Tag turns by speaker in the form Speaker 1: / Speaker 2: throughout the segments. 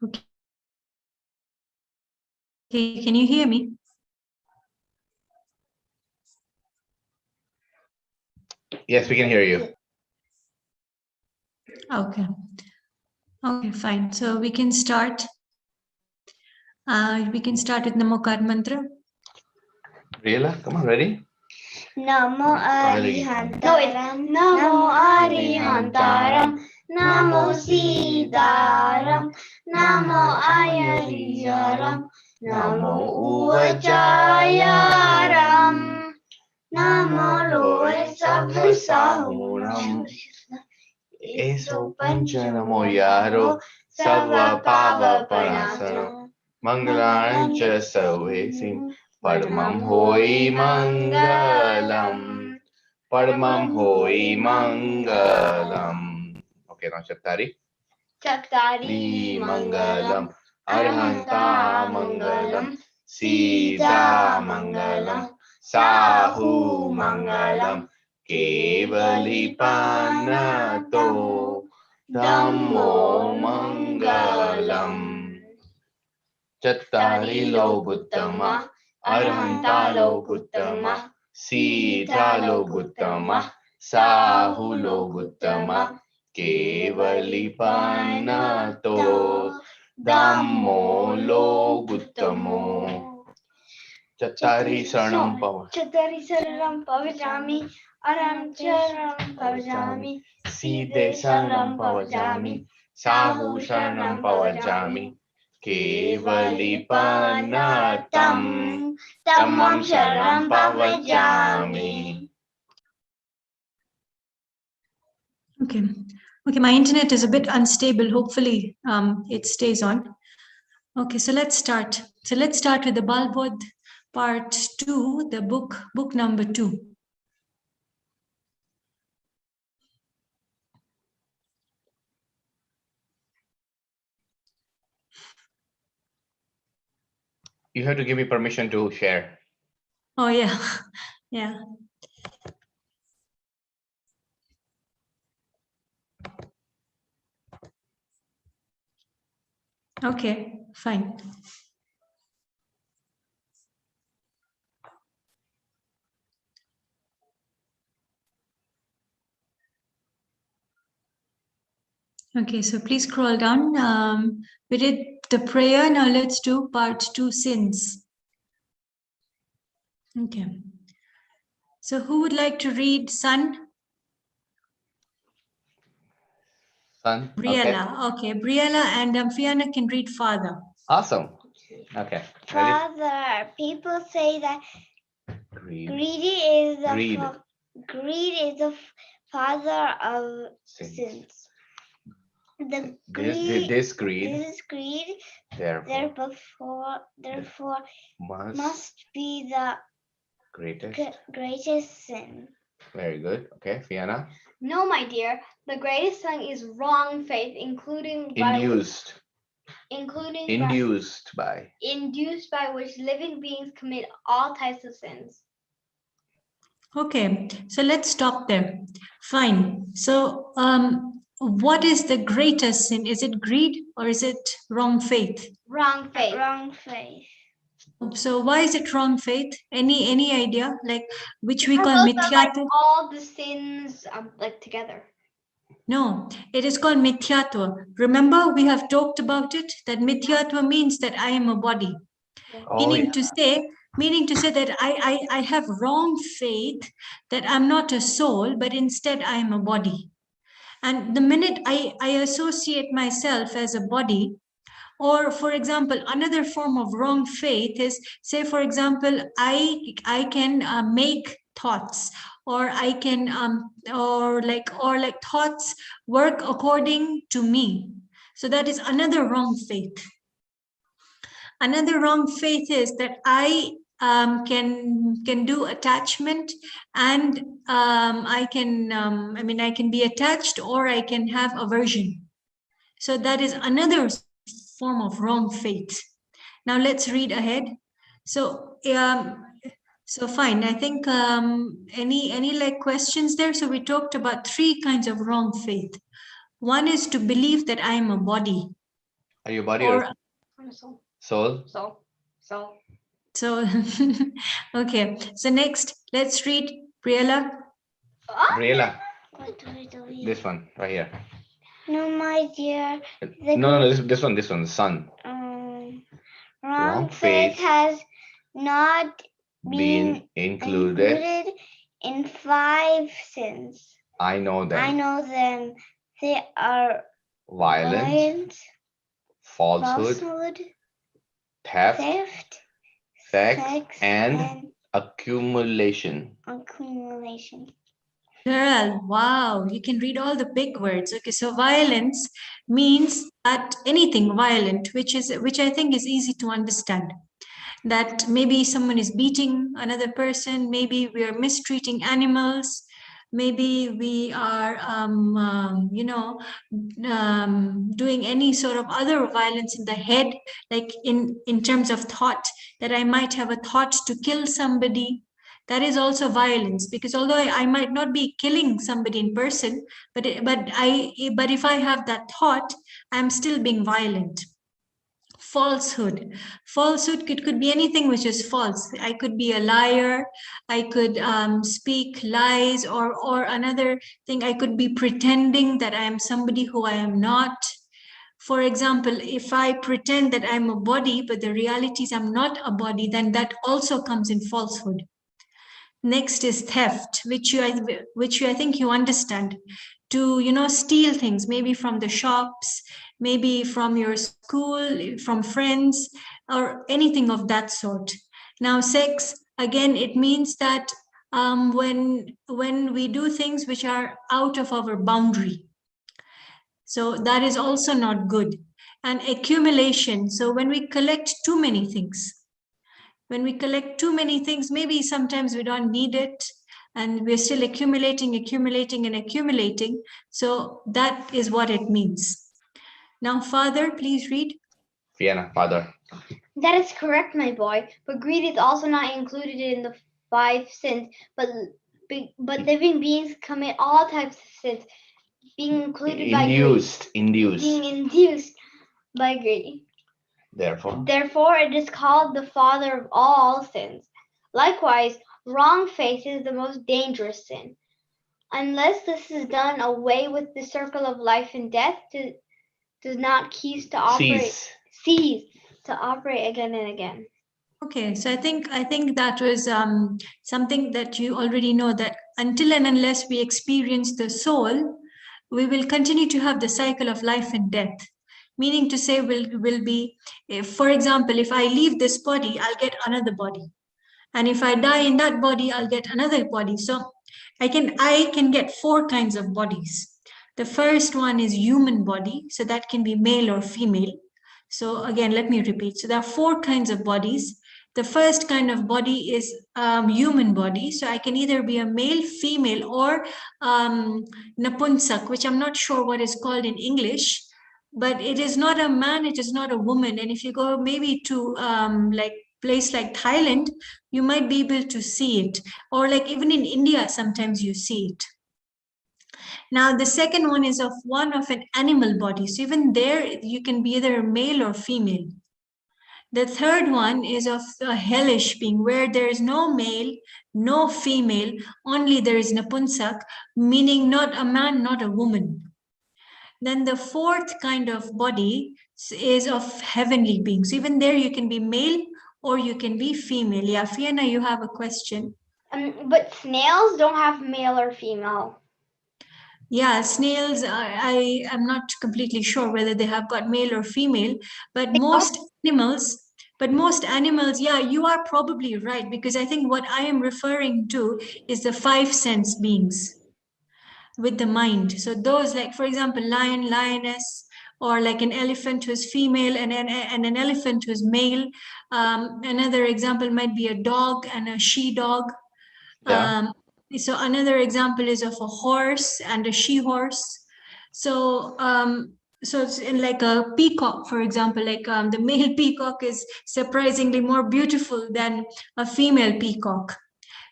Speaker 1: Okay. Okay, can you hear me?
Speaker 2: Yes, we can hear you.
Speaker 1: Okay. Okay, fine. So we can start. We can start with Namokar mantra.
Speaker 2: Rila, come on, ready?
Speaker 3: Namo Arihantaram, Namo Arihantaram, Namo Sidaram, Namo Ayariyaram, Namo Uvajayaram, Namo Loe Sahuram,
Speaker 2: Eso pancha namo yaro, Sava pava panasana, Mangalancha savesim, Padmam hoi mangalam, Padmam hoi mangalam. Okay, now Chattari.
Speaker 3: Chattari
Speaker 2: Mangalam, Arhanta Mangalam, Sita Mangalam, Sahu Mangalam, Kevali Panato, Dhammo Mangalam. Chattari lo Buddhama, Arhanta lo Buddhama, Sita lo Buddhama, Sahu lo Buddhama, Kevali Panato, Dhammo lo Buddhamo. Chattari Saranam Pava.
Speaker 3: Chattari Saranam Pavajami, Aram Charanam Pavajami,
Speaker 2: Side Saranam Pavajami, Sahu Saranam Pavajami, Kevali Panatam, Dhammam Saranam Pavajami.
Speaker 1: Okay. Okay, my internet is a bit unstable. Hopefully, it stays on. Okay, so let's start. So let's start with the Balbod part 2, the book number 2.
Speaker 2: You have to give me permission to share.
Speaker 1: Oh yeah, yeah. Okay, fine. Okay, so please scroll down. We did the prayer. Now let's do part 2, sins. Okay. So who would like to read Son?
Speaker 2: Son.
Speaker 1: Briella. Okay, Briella and Fiona can read Father.
Speaker 2: Awesome. Okay. Ready?
Speaker 3: Father, people say that
Speaker 2: Greed.
Speaker 3: greed is the father of sins. The greed,
Speaker 2: This greed,
Speaker 3: therefore must be the greatest sin.
Speaker 2: Very good. Okay, Fiona.
Speaker 4: No, my dear, the greatest sin is wrong faith, induced by which living beings commit all types of sins.
Speaker 1: Okay, so let's stop there. Fine. So what is the greatest sin? Is it greed or is it wrong faith?
Speaker 4: Wrong faith.
Speaker 3: Wrong faith.
Speaker 1: So why is it wrong faith? Any idea? Like which we call mithyatva?
Speaker 4: Like all the sins like together.
Speaker 1: No, it is called mithyatva. Remember, we have talked about it, that mithyatva means that I am a body. Meaning to say that I have wrong faith that I'm not a soul, but instead I am a body. And the minute I associate myself as a body, or for example, another form of wrong faith is, say, for example, I can make thoughts, or I can or like thoughts work according to me. So that is another wrong faith. Another wrong faith is that I can do attachment, and I can be attached, or I can have aversion. So that is another form of wrong faith. Now let's read ahead. So so fine. I think any like questions there. So we talked about 3 kinds of wrong faith. One is to believe that I am a body.
Speaker 2: Are you body
Speaker 1: or
Speaker 2: or
Speaker 4: Soul.
Speaker 2: soul?
Speaker 4: Soul. Soul.
Speaker 1: so. Okay, so next let's read Priela.
Speaker 2: Briella,
Speaker 3: What do we do?
Speaker 2: this one right here.
Speaker 3: No, my dear.
Speaker 2: No, this one, the sun.
Speaker 3: Wrong faith has not
Speaker 2: Been included.
Speaker 3: included in 5 sins.
Speaker 2: I know
Speaker 3: I
Speaker 2: them.
Speaker 3: know them. They are
Speaker 2: Violence,
Speaker 3: violence,
Speaker 2: falsehood,
Speaker 3: falsehood,
Speaker 2: theft,
Speaker 3: theft,
Speaker 2: sex, and accumulation.
Speaker 3: accumulation.
Speaker 1: Girl, wow, you can read all the big words. Okay, so violence means that anything violent, which I think is easy to understand. That maybe someone is beating another person, maybe we are mistreating animals, maybe we are, doing any sort of other violence in the head, like in terms of thought, that I might have a thought to kill somebody. That is also violence, because although I might not be killing somebody in person, but if I have that thought, I'm still being violent. Falsehood. Falsehood could be anything which is false. I could be a liar. I could speak lies, or another thing, I could be pretending that I am somebody who I am not. For example, if I pretend that I'm a body, but the reality is I'm not a body, then that also comes in falsehood. Next is theft, which you I think you understand. To steal things, maybe from the shops, maybe from your school, from friends, or anything of that sort. Now, sex, again, it means that when we do things which are out of our boundary, so that is also not good. And accumulation, so when we collect too many things, maybe sometimes we don't need it, and we're still accumulating. So that is what it means. Now, Father, please read.
Speaker 2: Vienna, father.
Speaker 4: That is correct, my boy. But greed is also not included in the 5 sins. But living beings commit all types of sins, being included by greed. Being induced by greed. Therefore, it is called the father of all sins. Likewise, wrong faith is the most dangerous sin. Unless this is done away with, the circle of life and death does not cease to operate again and again.
Speaker 1: Okay, so I think that was something that you already know, that until and unless we experience the soul, we will continue to have the cycle of life and death. Meaning to say, will be, if, for example, if I leave this body, I'll get another body, and if I die in that body, I'll get another body. So I can get 4 kinds of bodies. The first one is human body, so that can be male or female. So again, let me repeat. So there are 4 kinds of bodies. The first kind of body is human body. So I can either be a male, female, or napunsak, which I'm not sure what is called in English, but it is not a man, it is not a woman. And if you go maybe to like place like Thailand, you might be able to see it, or like even in India, sometimes you see it. Now, the second one is of an animal body. So even there, you can be either male or female. The third one is of a hellish being, where there is no male, no female, only there is napunsak, meaning not a man, not a woman. Then the fourth kind of body is of heavenly beings. Even there, you can be male or you can be female. Yeah, Fiona, you have a question.
Speaker 4: But snails don't have male or female.
Speaker 1: Yeah, snails, I am not completely sure whether they have got male or female, but most animals, yeah, you are probably right, because I think what I am referring to is the 5 sense beings with the mind. So those, like, for example, lion, lioness, or like an elephant who is female and an elephant who is male. Another example might be a dog and a she-dog.
Speaker 2: Yeah.
Speaker 1: So another example is of a horse and a she-horse. So it's in like a peacock, for example, like the male peacock is surprisingly more beautiful than a female peacock.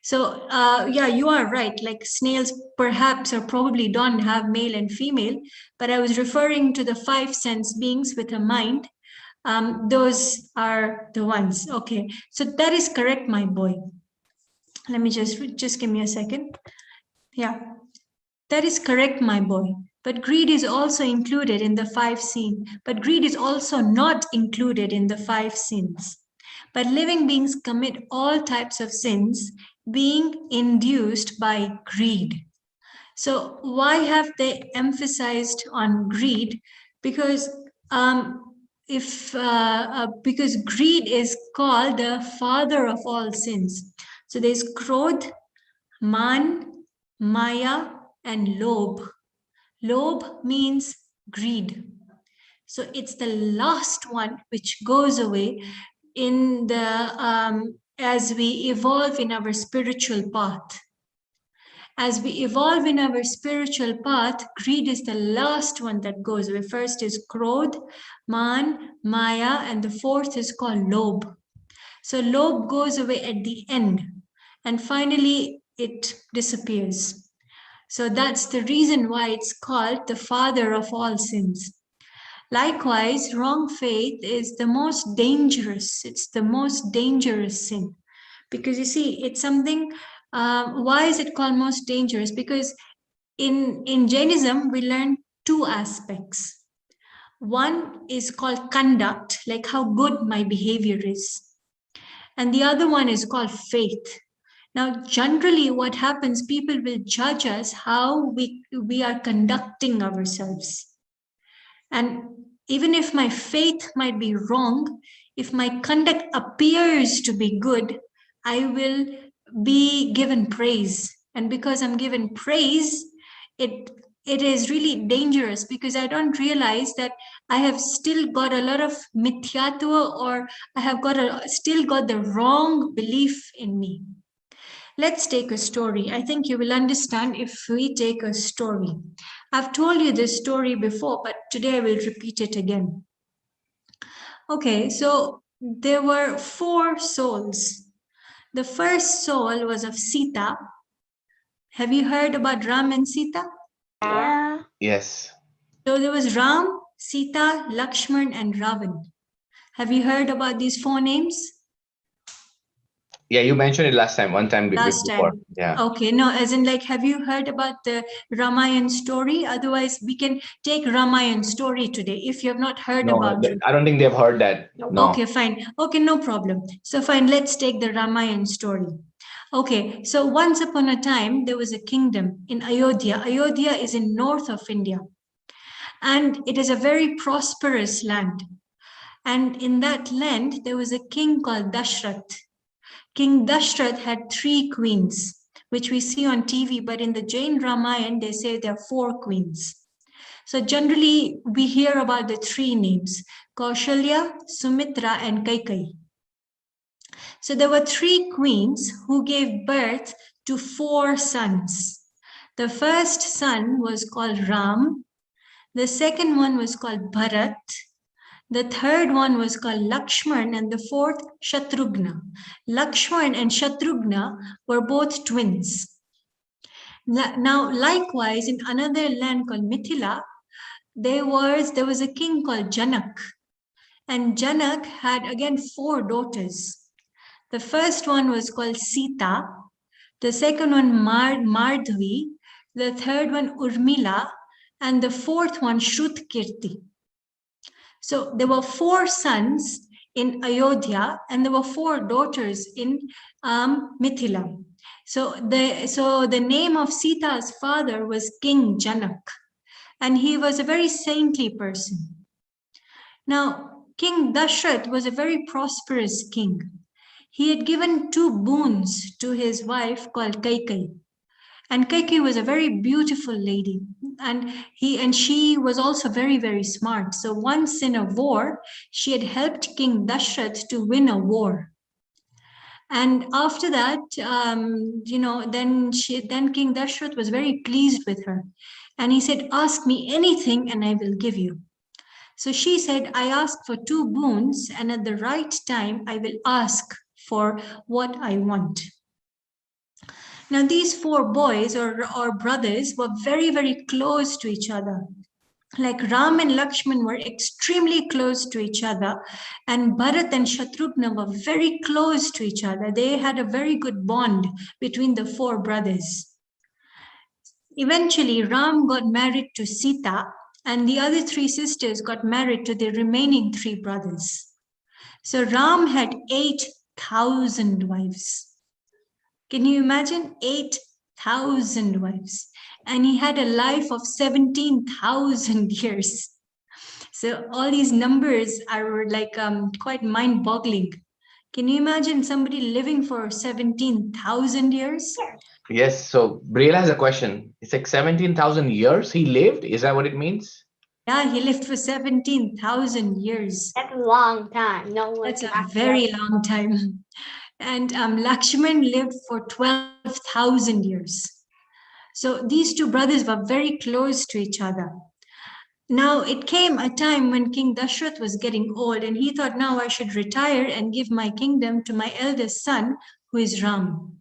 Speaker 1: So yeah, you are right. Like snails perhaps or probably don't have male and female, but I was referring to the 5 sense beings with a mind. Those are the ones. Okay, so that is correct, my boy. Let me just give me a second. Yeah, that is correct, my boy. But greed is also included in the 5 sins. But greed is also not included in the 5 sins. But living beings commit all types of sins being induced by greed. So why have they emphasized on greed? Because because greed is called the father of all sins. So there's Krodh, Man, Maya, and Lobh. Lobh means greed. So it's the last one which goes away in the as we evolve in our spiritual path. As we evolve in our spiritual path, greed is the last one that goes away. First is Krodh, Man, Maya, and the fourth is called Lobh. So Lobh goes away at the end, and finally it disappears. So that's the reason why it's called the father of all sins. Likewise, wrong faith is the most dangerous. It's the most dangerous sin. Because you see, it's something, why is it called most dangerous? Because in Jainism, we learn 2 aspects. One is called conduct, like how good my behavior is. And the other one is called faith. Now, generally, what happens, people will judge us how we are conducting ourselves. And even if my faith might be wrong, if my conduct appears to be good, I will be given praise. And because I'm given praise, it is really dangerous because I don't realize that I have still got a lot of mithyatva, or I have still got the wrong belief in me. Let's take a story. I think you will understand if we take a story. I've told you this story before, but today I will repeat it again. Okay, so there were 4 souls. The first soul was of Sita. Have you heard about Ram and Sita?
Speaker 3: Yeah.
Speaker 2: Yes.
Speaker 1: So there was Ram, Sita, Lakshman, and Ravan. Have you heard about these 4 names?
Speaker 2: Yeah, you mentioned it last time, one time
Speaker 1: Last
Speaker 2: before.
Speaker 1: time.
Speaker 2: Yeah.
Speaker 1: Okay, no, as in like, have you heard about the Ramayana story? Otherwise, we can take Ramayana story today if you have not heard about it.
Speaker 2: I don't think they've heard that. No.
Speaker 1: Okay, fine. Okay, no problem. So fine, let's take the Ramayana story. Okay, so once upon a time, there was a kingdom in Ayodhya. Ayodhya is in north of India. And it is a very prosperous land. And in that land, there was a king called Dashrath. King Dashrath had 3 queens, which we see on TV, but in the Jain Ramayana, they say there are 4 queens. So generally, we hear about the 3 names, Kaushalya, Sumitra, and Kaikeyi. So there were 3 queens who gave birth to 4 sons. The first son was called Ram. The second one was called Bharat. The third one was called Lakshman, and the fourth, Shatrughna. Lakshman and Shatrughna were both twins. Now, likewise, in another land called Mithila, there was a king called Janak. And Janak had again 4 daughters. The first one was called Sita. The second one, Mardhavi. The third one, Urmila. And the fourth one, Shrutkirti. So there were 4 sons in Ayodhya, and there were 4 daughters in Mithila. So the name of Sita's father was King Janak, and he was a very saintly person. Now, King Dashrath was a very prosperous king. He had given 2 boons to his wife called Kaikeyi. And Kaikeyi was a very beautiful lady, and she was also very, very smart. So once in a war, she had helped King Dashrath to win a war. And after that, then King Dashrath was very pleased with her, and he said, "Ask me anything, and I will give you." So she said, "I ask for 2 boons, and at the right time, I will ask for what I want." Now, these four boys or brothers were very, very close to each other. Like Ram and Lakshman were extremely close to each other, and Bharat and Shatrughna were very close to each other. They had a very good bond between the four brothers. Eventually, Ram got married to Sita, and the other three sisters got married to the remaining three brothers. So Ram had 8,000 wives. Can you imagine? 8,000 wives. And he had a life of 17,000 years. So all these numbers are like quite mind-boggling. Can you imagine somebody living for 17,000 years?
Speaker 2: Yes. So Briella has a question. It's like 17,000 years he lived. Is that what it means?
Speaker 1: Yeah, he lived for 17,000 years.
Speaker 4: That's a long time. No,
Speaker 1: That's a very long time. And Lakshman lived for 12,000 years. So these two brothers were very close to each other. Now, it came a time when King Dashrath was getting old, and he thought, now I should retire and give my kingdom to my eldest son, who is Ram.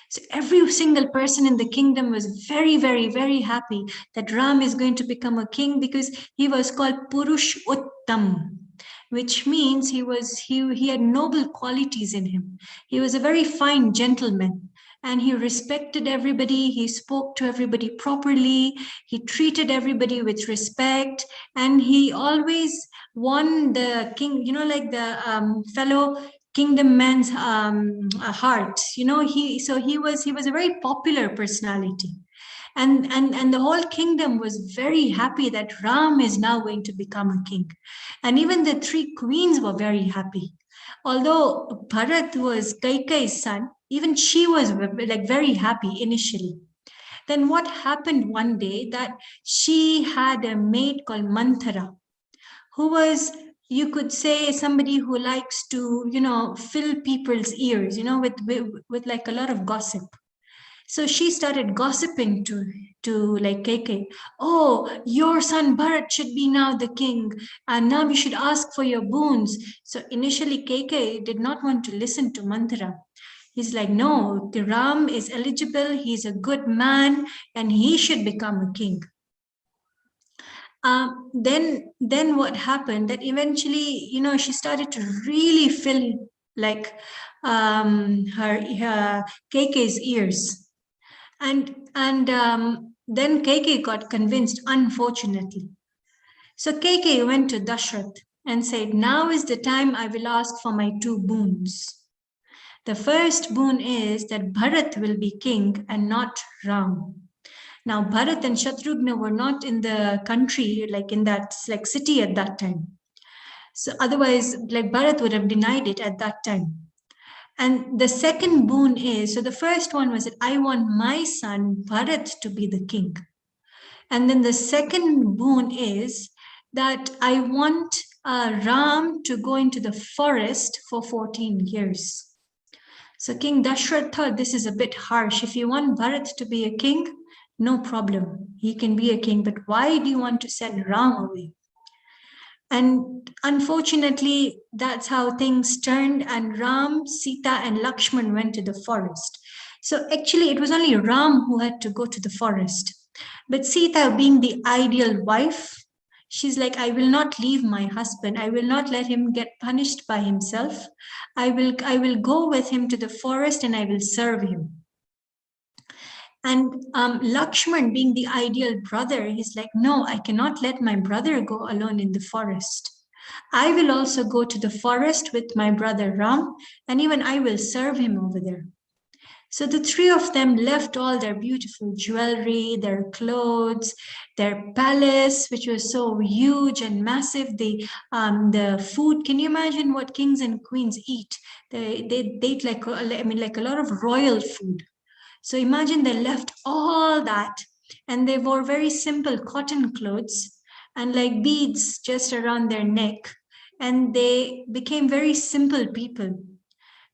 Speaker 1: So every single person in the kingdom was very, very, very happy that Ram is going to become a king, because he was called Purush Uttam, which means he had noble qualities in him. He was a very fine gentleman, and he respected everybody. He spoke to everybody properly. He treated everybody with respect, and he always won the king, like the fellow kingdom man's heart. He was a very popular personality. And the whole kingdom was very happy that Ram is now going to become a king. And even the three queens were very happy. Although Bharat was Kaikai's son, even she was like very happy initially. Then what happened one day, that she had a maid called Manthara, who was, you could say, somebody who likes to, fill people's ears, with like a lot of gossip. So she started gossiping to like Kaikai. Oh, your son Bharat should be now the king, and now we should ask for your boons. So initially Kaikai did not want to listen to Manthara. He's like, no, the Ram is eligible, he's a good man, and he should become a king. Then what happened, that eventually, she started to really fill like her Kaikai's ears. And then Kaikai got convinced, unfortunately. So Kaikai went to Dashrath and said, now is the time I will ask for my two boons. The first boon is that Bharat will be king and not Ram. Now, Bharat and Shatrughna were not in the country, like in that like city at that time. So otherwise, like Bharat would have denied it at that time. And the second boon is, so the first one was that I want my son Bharat to be the king. And then the second boon is that I want Ram to go into the forest for 14 years. So King Dashrath thought, this is a bit harsh. If you want Bharat to be a king, no problem. He can be a king. But why do you want to send Ram away? And unfortunately, that's how things turned, and Ram, Sita, and Lakshman went to the forest. So actually, it was only Ram who had to go to the forest. But Sita, being the ideal wife, she's like, I will not leave my husband. I will not let him get punished by himself. I will go with him to the forest and I will serve him. And Lakshman, being the ideal brother, he's like, no, I cannot let my brother go alone in the forest. I will also go to the forest with my brother Ram, and even I will serve him over there. So the three of them left all their beautiful jewelry, their clothes, their palace, which was so huge and massive. The food, can you imagine what kings and queens eat? They eat like a lot of royal food. So imagine they left all that, and they wore very simple cotton clothes and like beads just around their neck. And they became very simple people.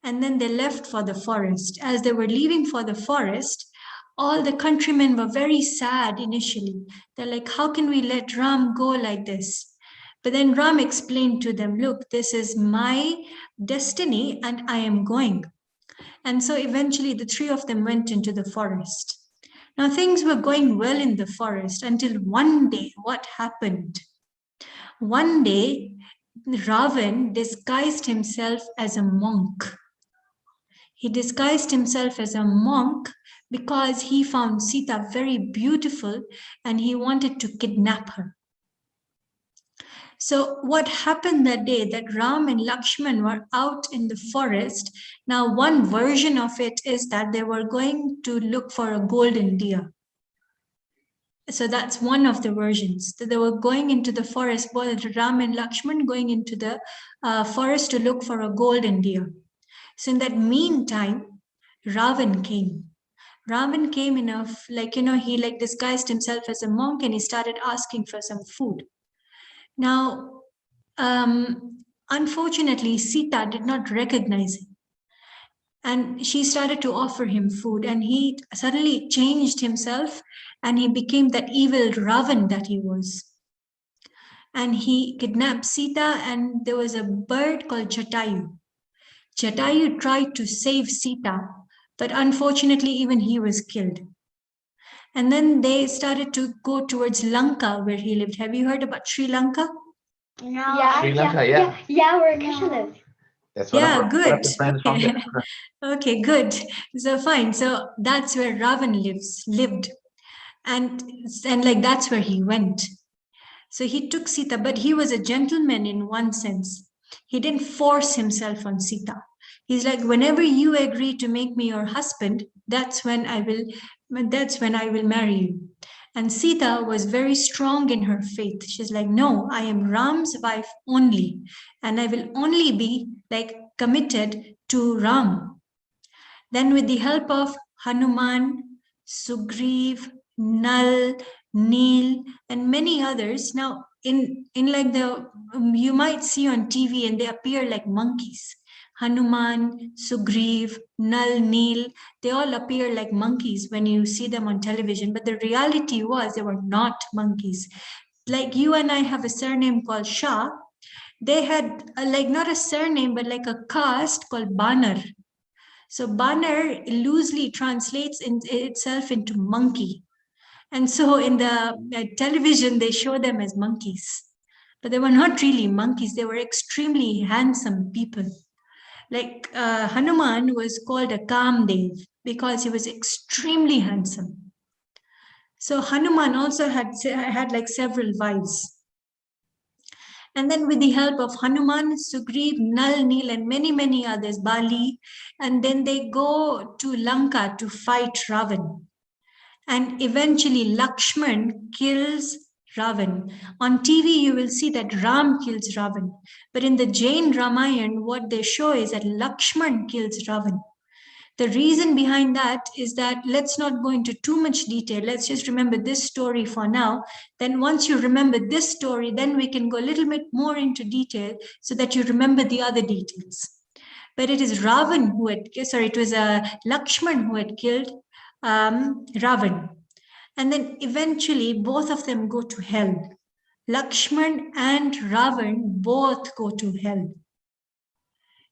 Speaker 1: And then they left for the forest. As they were leaving for the forest, all the countrymen were very sad initially. They're like, how can we let Ram go like this? But then Ram explained to them, look, this is my destiny and I am going. And so eventually the three of them went into the forest. Now things were going well in the forest until one day, what happened? One day, Ravan disguised himself as a monk. He disguised himself as a monk because he found Sita very beautiful and he wanted to kidnap her. So what happened that day, that Ram and Lakshman were out in the forest. Now one version of it is that they were going to look for a golden deer. So that's one of the versions, that they were going into the forest, both Ram and Lakshman going into the forest to look for a golden deer. So in that meantime, Ravan came. Ravan came enough, he disguised himself as a monk and he started asking for some food. Now, unfortunately, Sita did not recognize him. And she started to offer him food and he suddenly changed himself and he became that evil Ravan that he was. And he kidnapped Sita and there was a bird called Jatayu. Jatayu tried to save Sita, but unfortunately even he was killed. And then they started to go towards Lanka where he lived. Have you heard about Sri Lanka?
Speaker 3: No.
Speaker 2: Sri Lanka,
Speaker 4: yeah, where Krishna lives.
Speaker 2: That's one of
Speaker 1: good.
Speaker 2: our friends from there.
Speaker 1: Okay, good. So fine. So that's where Ravan lived. And like that's where he went. So he took Sita, but he was a gentleman in one sense. He didn't force himself on Sita. He's like, whenever you agree to make me your husband, that's when I will marry you. And Sita was very strong in her faith. She's like, no, I am Ram's wife only. And I will only be committed to Ram. Then with the help of Hanuman, Sugriv, Nal, Neel, and many others. Now, in like you might see on TV and they appear like monkeys. Hanuman, Sugriv, Nal, Neel, they all appear like monkeys when you see them on television. But the reality was they were not monkeys. Like you and I have a surname called Shah. They had not a surname, but like a caste called Banar. So Banar loosely translates itself into monkey. And so in the television, they show them as monkeys. But they were not really monkeys. They were extremely handsome people. Like Hanuman was called a Kamdev because he was extremely handsome. So Hanuman also had several wives. And then with the help of Hanuman, Sugriv, Nal, Neel, and many, many others, Bali, and then they go to Lanka to fight Ravan. And eventually Lakshman kills Ravan. On TV, you will see that Ram kills Ravan. But in the Jain Ramayana, what they show is that Lakshman kills Ravan. The reason behind that is that let's not go into too much detail. Let's just remember this story for now. Then once you remember this story, then we can go a little bit more into detail so that you remember the other details. But it is Ravan who had, it was Lakshman who had killed Ravan. And then eventually both of them go to hell. Lakshman and Ravan both go to hell.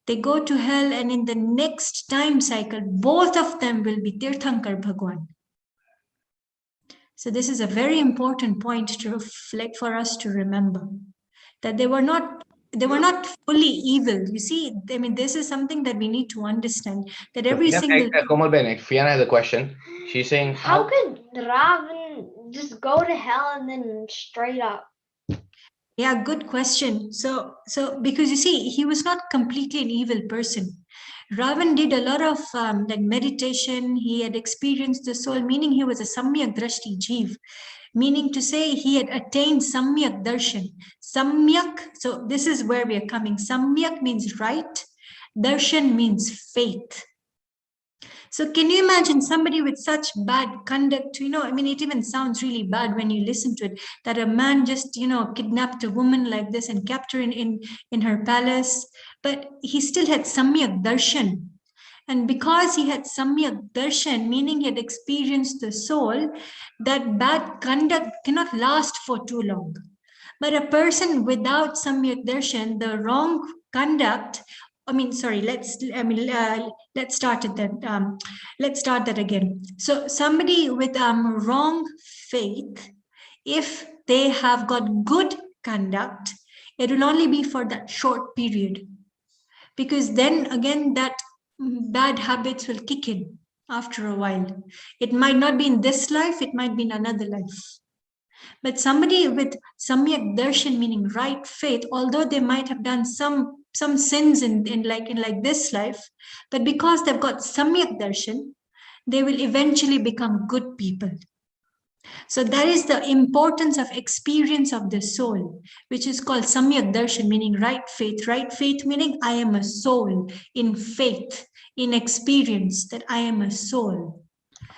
Speaker 1: They go to hell, and in the next time cycle, both of them will be Tirthankar Bhagwan. So this is a very important point to reflect for us to remember, that they were not fully evil. You see, I mean, this is something that we need to understand, that every single...
Speaker 2: Komal Ben, Fiona has a question. She's saying,
Speaker 4: how could Ravan just go to hell and then straight up?
Speaker 1: Yeah, good question. So because you see, he was not completely an evil person. Ravan did a lot of meditation. He had experienced the soul, meaning he was a Samyak Drashti Jeev, meaning to say he had attained Samyak Darshan. Samyak, so this is where we are coming. Samyak means right. Darshan means faith. So can you imagine somebody with such bad conduct? I mean, it even sounds really bad when you listen to it, that a man just, kidnapped a woman like this and kept her in her palace. But he still had Samyak Darshan. And because he had Samyak Darshan, meaning he had experienced the soul, that bad conduct cannot last for too long. But a person without Samyak Darshan, the wrong conduct sorry, let's start it then. Let's start that again. So somebody with wrong faith, if they have got good conduct, it will only be for that short period, because then again that bad habits will kick in after a while. It might not be in this life, it might be in another life. But somebody with samyak darshan, meaning right faith, although they might have done some sins in this life, but because they've got samyak darshan, they will eventually become good people. So that is the importance of experience of the soul, which is called samyak darshan, meaning right faith. Right faith meaning I am a soul in faith, in experience that I am a soul.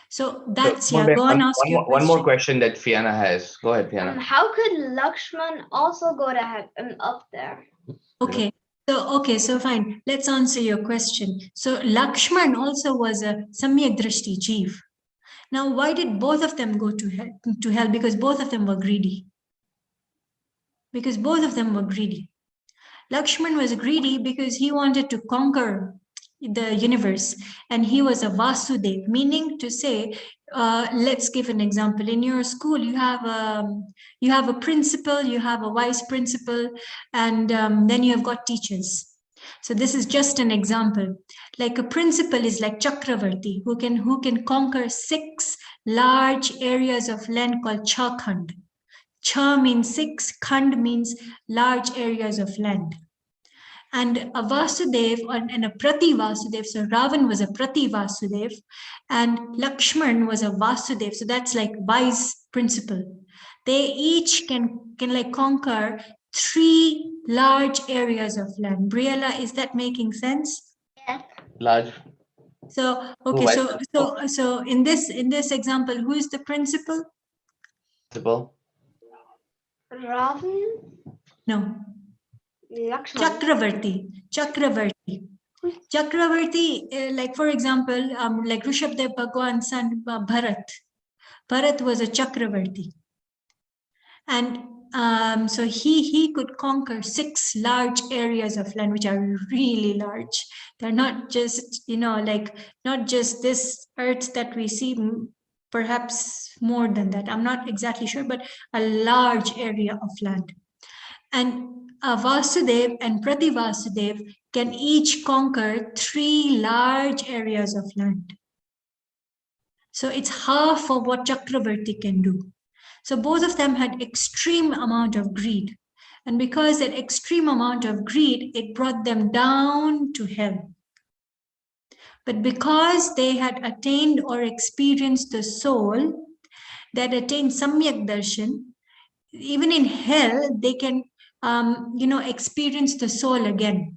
Speaker 1: So that's,
Speaker 2: So,
Speaker 1: go and ask your
Speaker 2: one more question that Fiona has. Go ahead, Fiona.
Speaker 4: How could Lakshman also go to heaven up there?
Speaker 1: Okay. So fine. Let's answer your question. So Lakshman also was a samyak drishti jeev. Now, why did both of them go to hell? Because both of them were greedy. Lakshman was greedy because he wanted to conquer the universe, and he was a Vasudev, meaning to say, let's give an example. In your school, you have a principal, you have a vice principal, and then you have got teachers. So this is just an example. Like a principal is like Chakravarti, who can conquer 6 large areas of land called Chakhand. Cha means 6, Khand means large areas of land. And a Vasudev and a Prati Vasudev. So Ravan was a Prati Vasudev and Lakshman was a Vasudev. So that's like vice principal. They each can like conquer 3 large areas of land. Briella, is that making sense?
Speaker 3: Yes.
Speaker 2: Large.
Speaker 1: So okay, so in this example, who is the principal?
Speaker 2: Principal.
Speaker 4: Ravan?
Speaker 1: No.
Speaker 4: Lakshman.
Speaker 1: Chakravarti, like for example, like Rishabdev Bhagwan's son Bharat. Bharat was a Chakravarti. And so he could conquer 6 large areas of land, which are really large. They're not just, not just this earth that we see, perhaps more than that. I'm not exactly sure, but a large area of land. And Vasudev and Prati Vasudev can each conquer 3 large areas of land. So it's half of what Chakravarti can do. So both of them had extreme amount of greed. And because that extreme amount of greed, it brought them down to hell. But because they had attained or experienced the soul, that attained samyak darshan, even in hell, they can experience the soul again.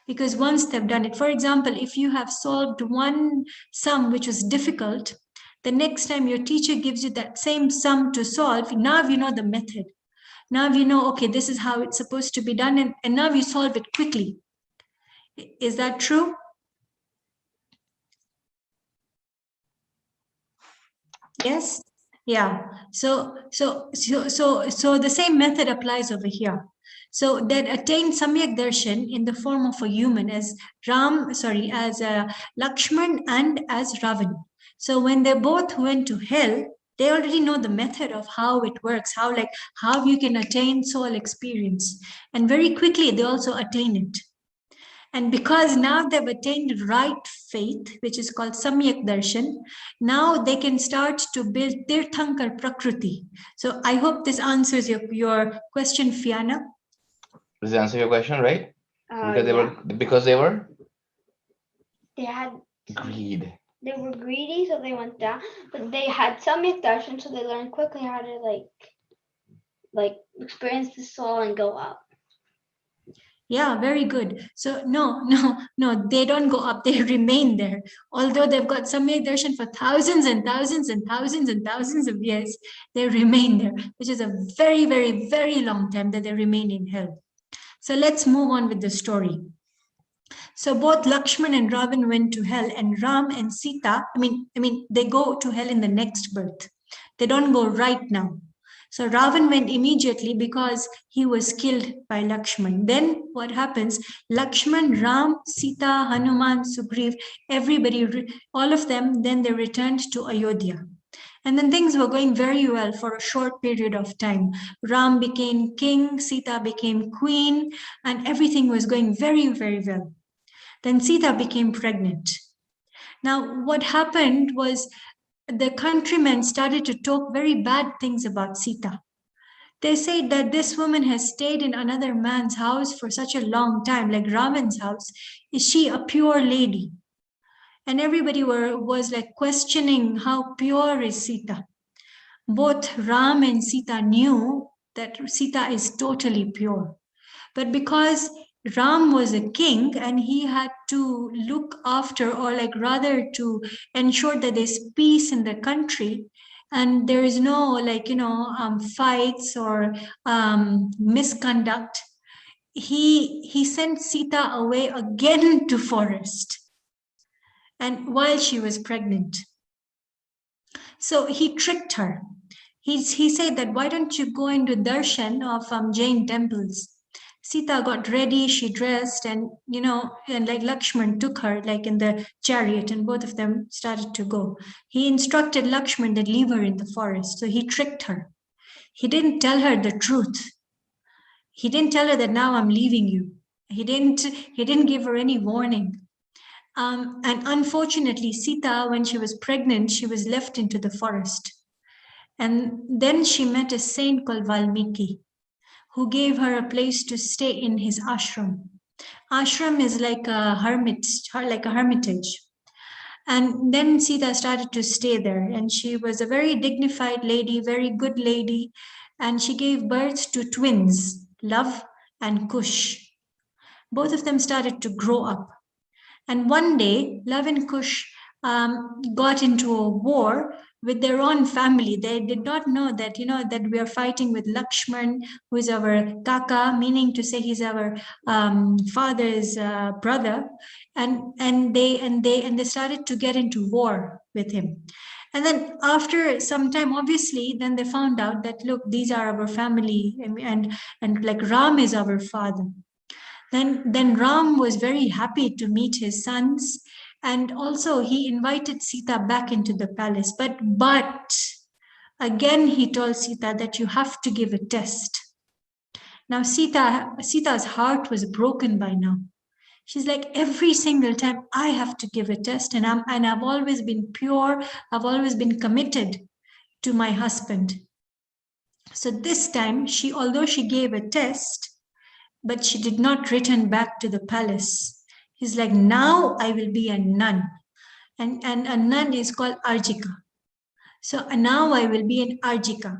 Speaker 1: Because once they've done it, for example, if you have solved one sum which was difficult, the next time your teacher gives you that same sum to solve, now you know the method. Now you know, okay, this is how it's supposed to be done, and now you solve it quickly. Is that true? Yes? Yeah. So the same method applies over here. So that attained samyak darshan in the form of a human as Lakshman and as Ravan. So when they both went to hell, they already know the method of how it works, how you can attain soul experience. And very quickly, they also attain it. And because now they've attained right faith, which is called Samyak Darshan, now they can start to build Tirthankar Prakriti. So I hope this answers your question, Fiona.
Speaker 2: Does it answer your question, right? Because they had greed.
Speaker 4: They were greedy, so they went down. But they had Samyak Darshan, so they learned quickly how to like experience the soul and go up.
Speaker 1: Yeah, very good. So no, they don't go up, they remain there. Although they've got Samyak Darshan for thousands and thousands and thousands and thousands of years, they remain there, which is a very, very, very long time that they remain in hell. So let's move on with the story. So both Lakshman and Ravan went to hell, and Ram and Sita, they go to hell in the next birth. They don't go right now. So Ravan went immediately because he was killed by Lakshman. Then what happens? Lakshman, Ram, Sita, Hanuman, Sugriv, everybody, all of them, then they returned to Ayodhya. And then things were going very well for a short period of time. Ram became king, Sita became queen, and everything was going very, very well. Then Sita became pregnant. Now, what happened was the countrymen started to talk very bad things about Sita. They said that this woman has stayed in another man's house for such a long time, like Ravan's house. Is she a pure lady? And everybody was like questioning how pure is Sita. Both Ram and Sita knew that Sita is totally pure. But because Ram was a king and he had to look after, or like rather to ensure that there's peace in the country and there is no like, fights or misconduct, he sent Sita away again to forest. And while she was pregnant. So he tricked her. He said that, why don't you go into darshan of Jain temples? Sita got ready, she dressed, and and like Lakshman took her like in the chariot, and both of them started to go. He instructed Lakshman that leave her in the forest. So he tricked her. He didn't tell her the truth. He didn't tell her that now I'm leaving you. He didn't give her any warning. And unfortunately, Sita, when she was pregnant, she was left into the forest. And then she met a saint called Valmiki, who gave her a place to stay in his ashram. Ashram is like a hermitage. And then Sita started to stay there. And she was a very dignified lady, very good lady. And she gave birth to twins, Love and Kush. Both of them started to grow up. And one day, Love and Kush got into a war with their own family. They did not know that, that we are fighting with Lakshman, who is our kaka, meaning to say he's our father's brother. And they started to get into war with him. And then after some time, obviously, then they found out that, look, these are our family, and like Ram is our father. Then Ram was very happy to meet his sons, and also he invited Sita back into the palace. But again, he told Sita that you have to give a test. Now Sita's heart was broken by now. She's like, every single time I have to give a test, and I've always been pure. I've always been committed to my husband. So this time, although she gave a test, but she did not return back to the palace. He's like, now I will be a nun. And a nun is called Arjika. So now I will be an Arjika.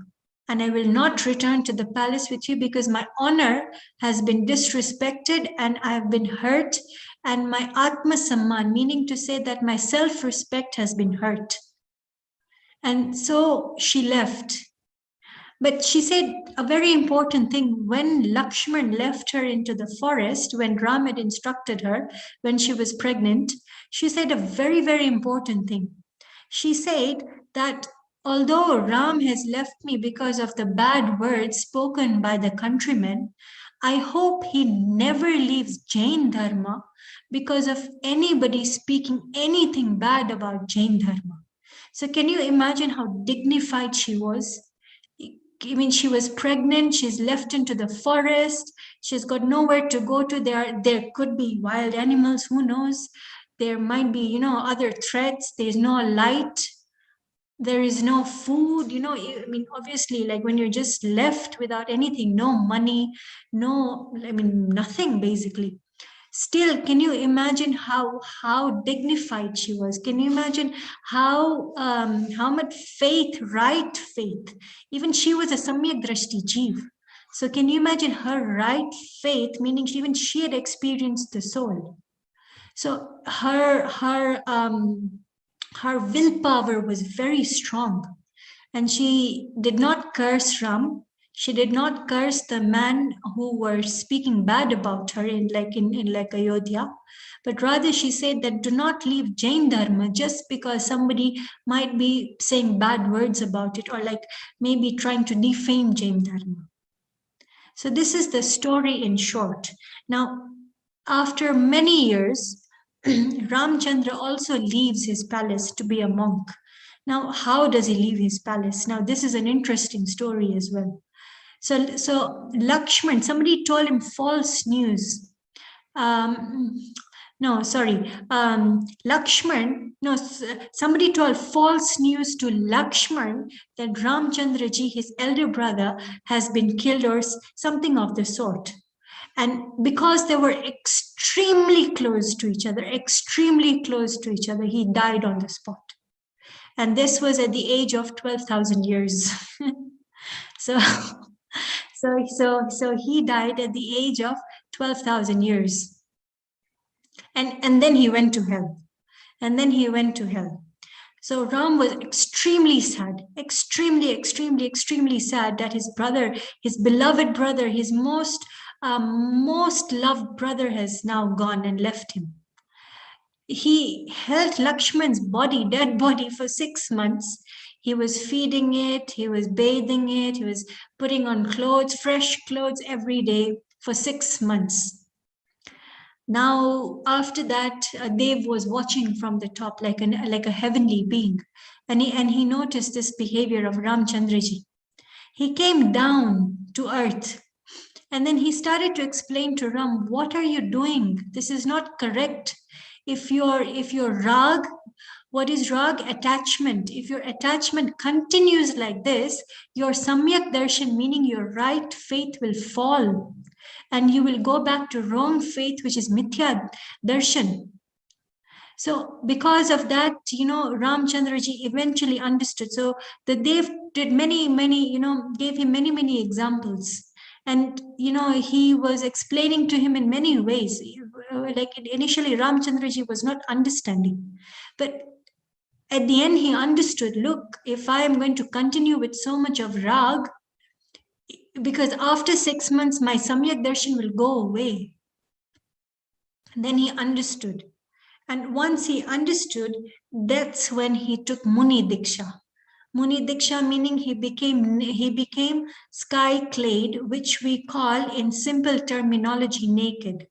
Speaker 1: And I will not return to the palace with you because my honor has been disrespected and I have been hurt. And my Atma Samman, meaning to say that my self-respect has been hurt. And so she left. But she said a very important thing. When Lakshman left her into the forest, when Ram had instructed her, when she was pregnant, she said a very, very important thing. She said that although Ram has left me because of the bad words spoken by the countrymen, I hope he never leaves Jain Dharma because of anybody speaking anything bad about Jain Dharma. So can you imagine how dignified she was? I mean, she was pregnant, she's left into the forest, she's got nowhere to go to. There could be wild animals, who knows? There might be, other threats. There's no light. There is no food, I mean, obviously, like when you're just left without anything, no money, nothing basically. Still, can you imagine how dignified she was? Can you imagine how much faith, right faith? Even she was a Samyak Drashti Jeev. So can you imagine her right faith, meaning even she had experienced the soul. So her willpower was very strong. And she did not curse Ram. She did not curse the man who were speaking bad about her in like Ayodhya, but rather she said that do not leave Jain Dharma just because somebody might be saying bad words about it or like maybe trying to defame Jain Dharma. So this is the story in short. Now, after many years, Ramchandra also leaves his palace to be a monk. Now, how does he leave his palace? Now, this is an interesting story as well. So Lakshman, somebody told him false news. Lakshman, somebody told false news to Lakshman that Ramchandra ji, his elder brother, has been killed or something of the sort. And because they were extremely close to each other, he died on the spot. And this was at the age of 12,000 years. So he died at the age of 12,000 years. And then he went to hell. So Ram was extremely sad, extremely sad that his brother, his beloved brother, his most loved brother has now gone and left him. He held Lakshman's dead body for 6 months. He was feeding it, he was bathing it, he was putting on clothes, fresh clothes every day for 6 months. Now, after that, Dev was watching from the top like a heavenly being. And he noticed this behavior of Ramchandraji. He came down to earth. And then he started to explain to Ram, what are you doing? This is not correct. If your rag, what is rag? Attachment. If your attachment continues like this, your samyak darshan, meaning your right faith, will fall. And you will go back to wrong faith, which is mithya darshan. So because of that, Ramchandraji eventually understood. So the Dev did many, gave him many, many examples. And, he was explaining to him in many ways. Like initially, Ramchandraji was not understanding. But at the end, he understood, look, if I am going to continue with so much of rag, because after 6 months, my samyak darshan will go away. And then he understood. And once he understood, that's when he took Muni Diksha. Muni Diksha meaning he became sky-clad, which we call in simple terminology naked.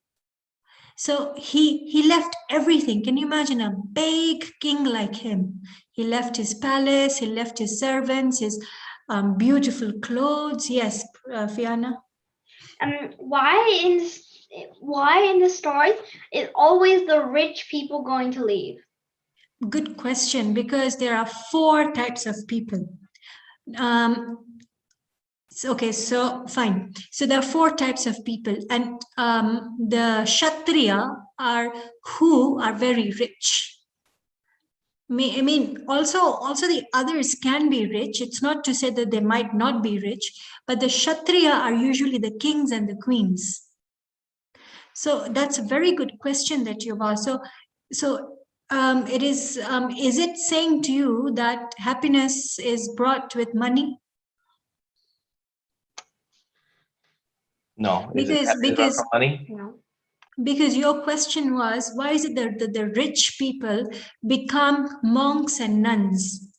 Speaker 1: So he left everything. Can you imagine a big king like him? He left his palace, he left his servants, his beautiful clothes. Yes, Fiona?
Speaker 4: Why in the story is always the rich people going to leave?
Speaker 1: Good question, because there are 4 types of people. Okay, so fine. So there are 4 types of people, and the Kshatriya are who are very rich. I mean, also the others can be rich. It's not to say that they might not be rich, but the Kshatriya are usually the kings and the queens. So that's a very good question that you've asked. So it is it saying to you that happiness is brought with money?
Speaker 2: No.
Speaker 1: Because
Speaker 2: money?
Speaker 4: No.
Speaker 1: Because your question was, why is it that the rich people become monks and nuns?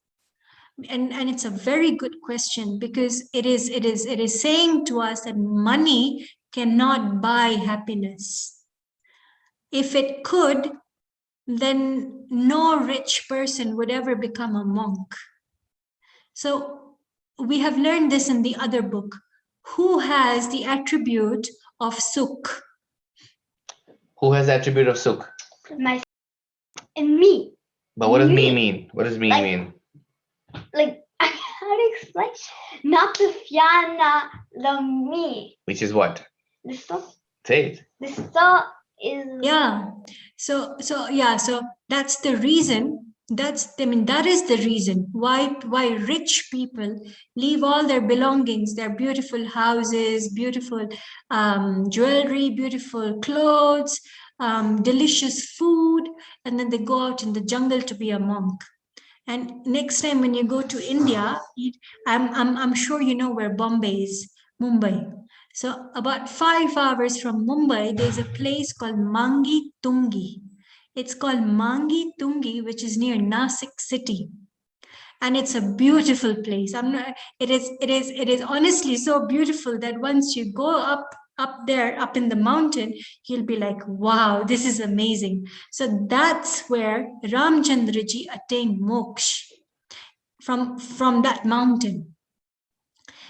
Speaker 1: And it's a very good question, because it is saying to us that money cannot buy happiness. If it could, then no rich person would ever become a monk. So we have learned this in the other book. Who has the attribute of sukh?
Speaker 2: Who has the attribute of sukh?
Speaker 4: And me.
Speaker 2: But what does me mean? What does me mean?
Speaker 4: Like, how to explain? Not the fiana, the me.
Speaker 2: Which is what?
Speaker 4: The stuff.
Speaker 2: Say it.
Speaker 4: The stuff is.
Speaker 1: Yeah. So that's the reason. That is the reason why rich people leave all their belongings, their beautiful houses, beautiful jewelry, beautiful clothes, delicious food, and then they go out in the jungle to be a monk. And next time when you go to India, I'm sure you know where Bombay is. Mumbai. So about 5 hours from Mumbai, there's a place called Mangi Tungi. It's called Mangi Tungi, which is near Nasik city. And it's a beautiful place. It is honestly so beautiful that once you go up there, up in the mountain, you'll be like, wow, this is amazing. So that's where Ramchandraji attained moksha from that mountain.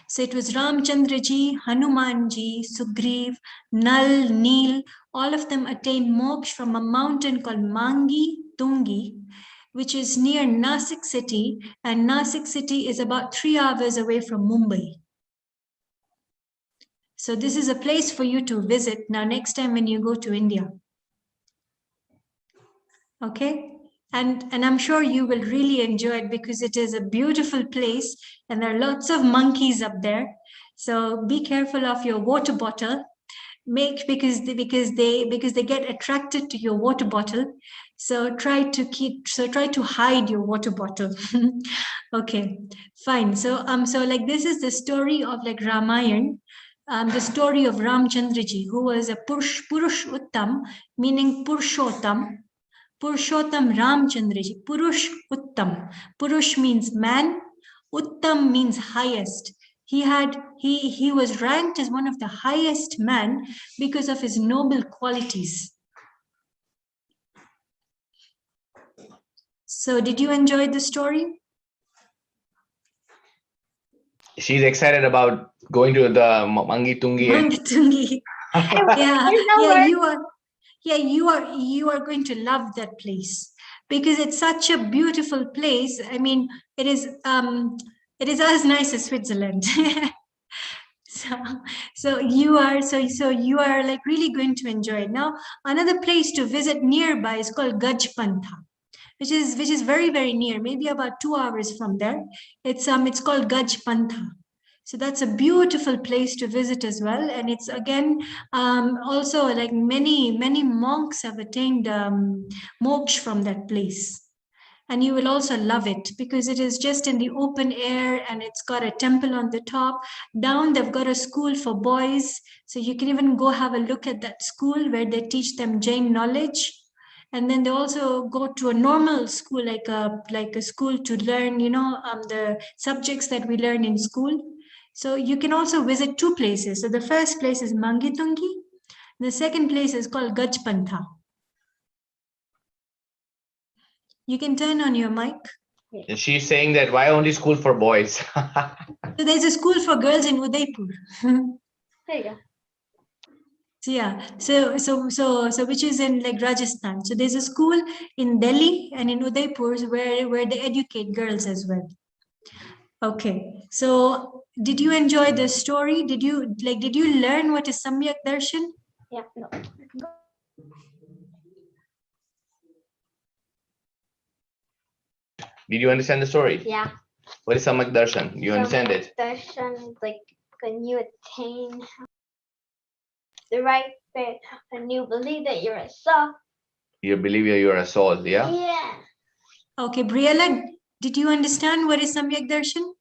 Speaker 1: So it was Ramchandraji, Hanumanji, Sugriv, Nal, Neel, all of them attained moksha from a mountain called Mangi Tungi, which is near Nasik city, and Nasik city is about 3 hours away from Mumbai. So this is a place for you to visit now next time when you go to India. Okay? And I'm sure you will really enjoy it because it is a beautiful place and there are lots of monkeys up there. So be careful of your water bottle. Because they get attracted to your water bottle. So try to hide your water bottle. Okay, fine. So like this is the story of like Ramayana. The story of Ramchandraji, who was a Purush Uttam, meaning Purushottam. Purushottam Ramchandraji, Purush Uttam. Purush means man, Uttam means highest. He was ranked as one of the highest man because of his noble qualities. So did you enjoy the story?
Speaker 2: She's excited about going to the Mangi Tungi.
Speaker 1: Mangi Tungi. You are going to love that place because it's such a beautiful place. I mean, it is as nice as Switzerland. So you are like really going to enjoy it. Now another place to visit nearby is called Gajpantha, which is very, very near, maybe about 2 hours from there. It's called Gajpantha. So that's a beautiful place to visit as well. And it's again also like many monks have attained moksha from that place. And you will also love it because it is just in the open air and it's got a temple on the top. Down, they've got a school for boys. So you can even go have a look at that school where they teach them Jain knowledge. And then they also go to a normal school, like a school to learn, the subjects that we learn in school. So you can also visit 2 places. So the first place is Mangitungi. The second place is called Gajpantha. You can turn on your mic.
Speaker 2: And she's saying that why only school for boys?
Speaker 1: So there's a school for girls in Udaipur.
Speaker 4: There you go.
Speaker 1: So yeah, so which is in like Rajasthan. So there's a school in Delhi and in Udaipur where they educate girls as well. Okay, so did you enjoy the story? Did you learn what is Samyak Darshan?
Speaker 4: Yeah, no.
Speaker 2: Did you understand the story?
Speaker 4: Yeah.
Speaker 2: What is Samyak Darshan? You understand it?
Speaker 4: Darshan, like when you attain the right faith and you believe that you're a soul.
Speaker 2: You believe you're a soul, yeah?
Speaker 4: Yeah.
Speaker 1: Okay, Briella, did you understand what is Samyak Darshan?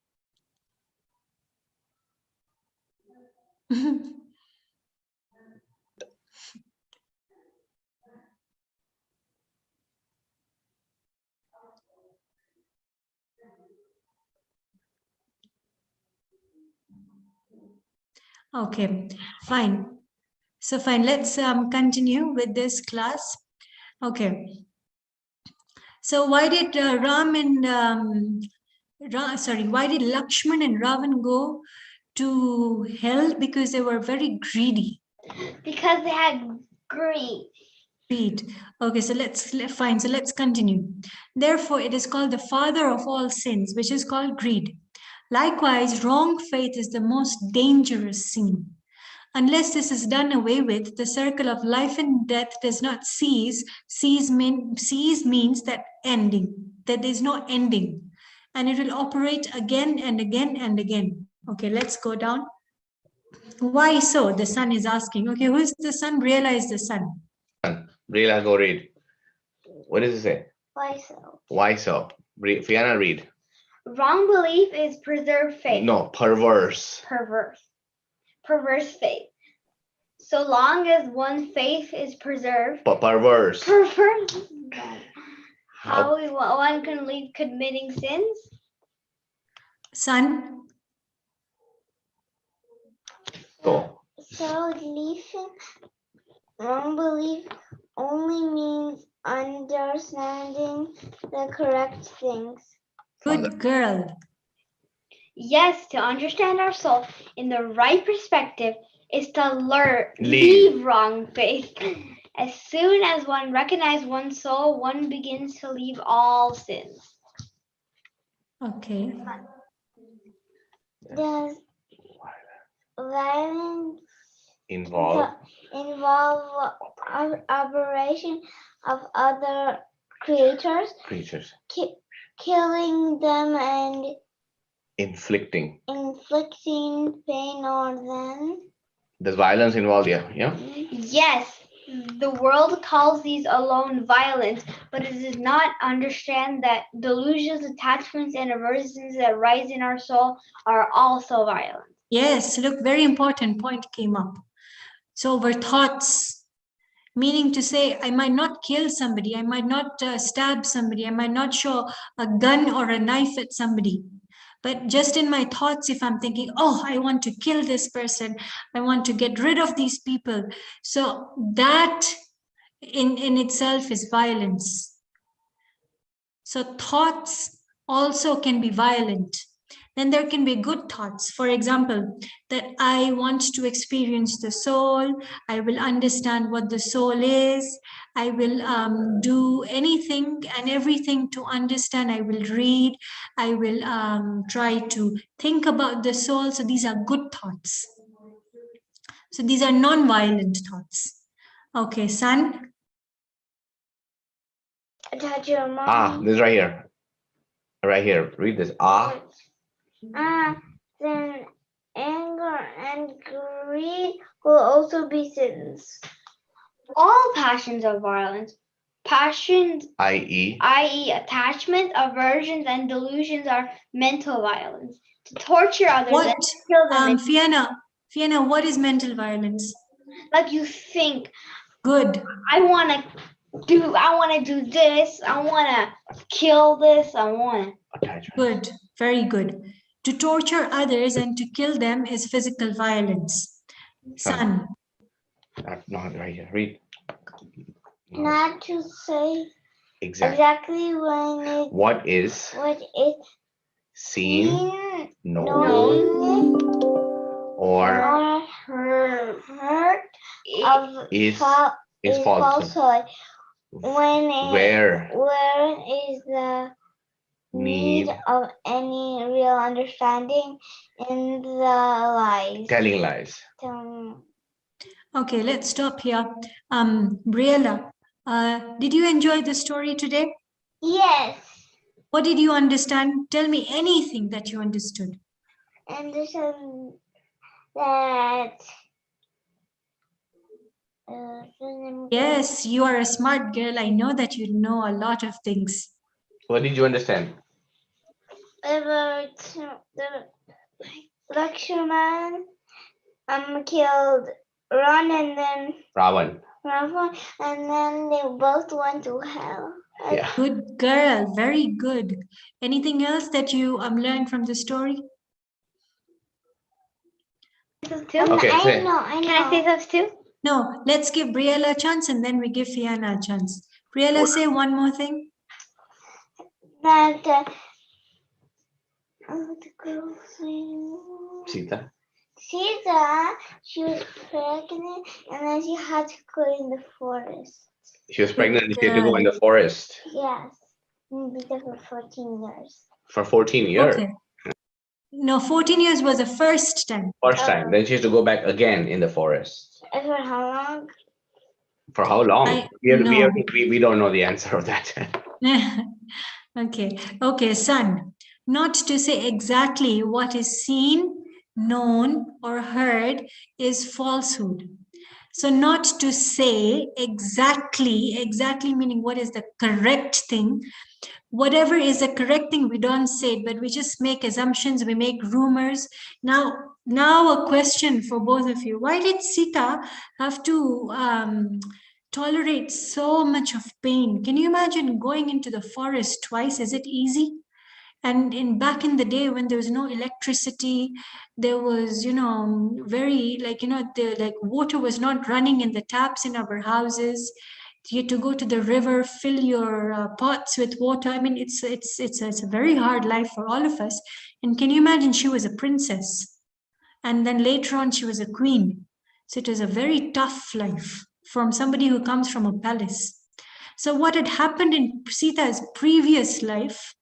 Speaker 1: Okay, fine. So fine, let's continue with this class. Okay. So why did why did Lakshman and Ravan go to hell? Because they were very greedy.
Speaker 4: Because they had greed.
Speaker 1: Greed. Okay, so let's continue. Therefore, it is called the father of all sins, which is called greed. Likewise, wrong faith is the most dangerous sin. Unless this is done away with, the circle of life and death does not cease. Cease means that there's no ending. And it will operate again and again and again. Okay, let's go down. Why so? The son is asking. Okay, who is the son? Briella is the son.
Speaker 2: Briella, go read. What does it say?
Speaker 3: Why so?
Speaker 2: Why so? Fiona, read.
Speaker 4: Wrong belief is preserved faith.
Speaker 2: No, perverse.
Speaker 4: Perverse. perverse faith. So long as one faith is preserved,
Speaker 2: Perverse.
Speaker 4: how one can leave committing sins?
Speaker 1: Son,
Speaker 2: Go.
Speaker 3: So leaving unbelief only means understanding the correct things.
Speaker 1: good girl.
Speaker 4: Yes, to understand our soul in the right perspective is to
Speaker 2: Leave.
Speaker 4: leave wrong faith. As soon as one recognizes one's soul, one begins to leave all sins.
Speaker 1: Okay.
Speaker 3: Does violence
Speaker 2: Involve.
Speaker 3: involve aberration of other creatures, killing them and
Speaker 2: Inflicting.
Speaker 3: inflicting pain on them?
Speaker 2: Does violence involve? Yeah.
Speaker 4: Yes, the world calls these alone violence, but it does not understand that delusions, attachments, and aversions that rise in our soul are also violent.
Speaker 1: Yes, look, very important point came up. So our thoughts, meaning to say, I might not kill somebody, I might not stab somebody, I might not show a gun or a knife at somebody. But just in my thoughts, if I'm thinking, oh, I want to kill this person, I want to get rid of these people. So that in itself is violence. So thoughts also can be violent. Then there can be good thoughts. For example, that I want to experience the soul. I will understand what the soul is. I will do anything and everything to understand. I will read. I will try to think about the soul. So these are good thoughts. So these are non-violent thoughts. Okay, son.
Speaker 3: Attach your mind.
Speaker 2: This is right here. Right here. Read this.
Speaker 3: Then anger and greed will also be sins.
Speaker 4: All passions are violent. Passions,
Speaker 2: i.e.
Speaker 4: i.e., attachment, aversions, and delusions are mental violence. To torture others
Speaker 1: What?
Speaker 4: and kill them.
Speaker 1: Fiona, what is mental violence?
Speaker 4: Like you think,
Speaker 1: Good.
Speaker 4: I want to do this. I want to kill this. I want to.
Speaker 1: Good. Very good. To torture others and to kill them is physical violence. Son.
Speaker 2: No, right here. Read.
Speaker 3: Not to say
Speaker 2: exactly
Speaker 3: when
Speaker 2: what is seen, known, or
Speaker 3: heard of
Speaker 2: is
Speaker 3: falsehood. Where
Speaker 2: Where
Speaker 3: is the
Speaker 2: need
Speaker 3: of any real understanding in the lies?
Speaker 2: telling lies.
Speaker 1: Okay, let's stop here. Briella, did you enjoy the story today?
Speaker 3: Yes.
Speaker 1: What did you understand? Tell me anything that you understood.
Speaker 3: Understand that
Speaker 1: Yes, you are a smart girl. I know that you know a lot of things.
Speaker 2: What did you understand?
Speaker 3: about the Lakshman killed
Speaker 2: Ravan.
Speaker 3: and then they both went to hell.
Speaker 2: Yeah.
Speaker 1: Good girl. Very good. Anything else that you learned from the story?
Speaker 2: Okay,
Speaker 3: I know.
Speaker 4: Can I say something too?
Speaker 1: No, let's give Briella a chance and then we give Fiona a chance. Briella, say one more thing.
Speaker 3: That the girl's name?
Speaker 2: Sita.
Speaker 3: Sita, she was pregnant and then she had to go in the forest.
Speaker 2: She was pregnant and she had to go in the forest.
Speaker 3: Yes. And be there for 14 years.
Speaker 2: For 14 years?
Speaker 1: Okay. No, 14 years was the first time.
Speaker 2: First time. Then she has to go back again in the forest.
Speaker 3: And for how long?
Speaker 2: For how long?
Speaker 1: No.
Speaker 2: We don't know the answer of that.
Speaker 1: Okay, son. Not to say exactly what is seen, known, or heard is falsehood. So not to say exactly meaning what is the correct thing, whatever is the correct thing, we don't say it, but we just make assumptions, we make rumors. Now a question for both of you. Why did Sita have to tolerate so much of pain? Can you imagine going into the forest twice? Is it easy? And back in the day when there was no electricity, there was, very the water was not running in the taps in our houses. You had to go to the river, fill your pots with water. I mean, it's a very hard life for all of us. And can you imagine, she was a princess, and then later on she was a queen. So it was a very tough life from somebody who comes from a palace. So what had happened in Sita's previous life,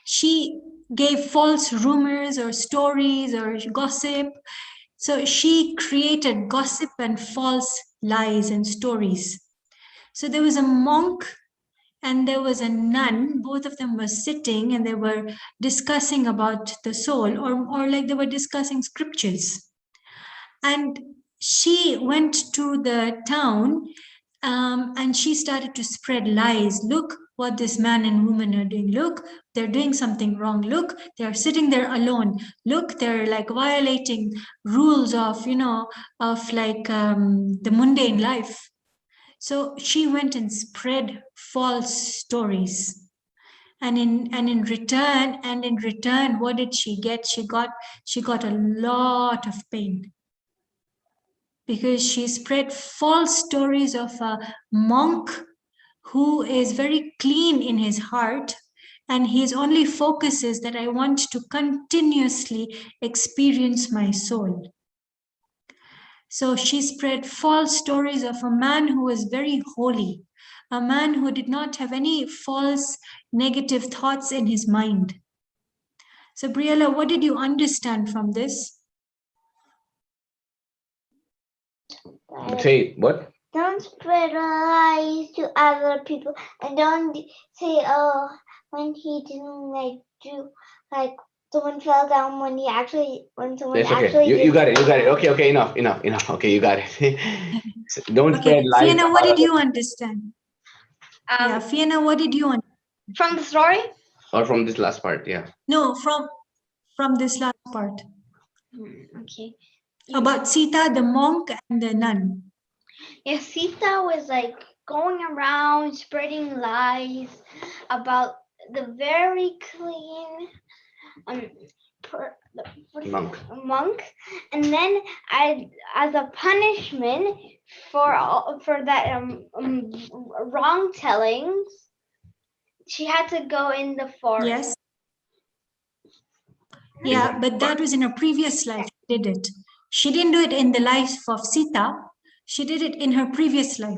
Speaker 1: she gave false rumors or stories or gossip. So she created gossip and false lies and stories. So there was a monk and there was a nun. Both of them were sitting and they were discussing about the soul, or like they were discussing scriptures. And she went to the town and she started to spread lies. Look what this man and woman are doing. Look, they're doing something wrong. Look, they're sitting there alone. Look, they're like violating rules of, the mundane life. So she went and spread false stories. And in return, what did she get? She got a lot of pain, because she spread false stories of a monk who is very clean in his heart, and his only focus is that I want to continuously experience my soul. So she spread false stories of a man who was very holy, a man who did not have any false negative thoughts in his mind. So Briella, what did you understand from this?
Speaker 2: Say what?
Speaker 3: Don't spread lies to other people, and don't say, oh, when he didn't do, someone fell down when someone
Speaker 2: It's okay.
Speaker 3: actually
Speaker 2: You got it. Okay, enough. Okay, you got it. Don't spread lies.
Speaker 1: Fiona, what did you understand? Yeah, Fiona, what did you understand?
Speaker 4: From the story?
Speaker 2: Or from this last part, yeah.
Speaker 1: No, from this last part.
Speaker 4: Okay.
Speaker 1: About Sita, the monk, and the nun.
Speaker 4: Yeah, Sita was going around spreading lies about the very clean monk, and then as a punishment for that wrong tellings, she had to go in the forest.
Speaker 1: Yes. Yeah, but that was in her previous life. She did it. She didn't do it in the life of Sita. She did it in her previous life.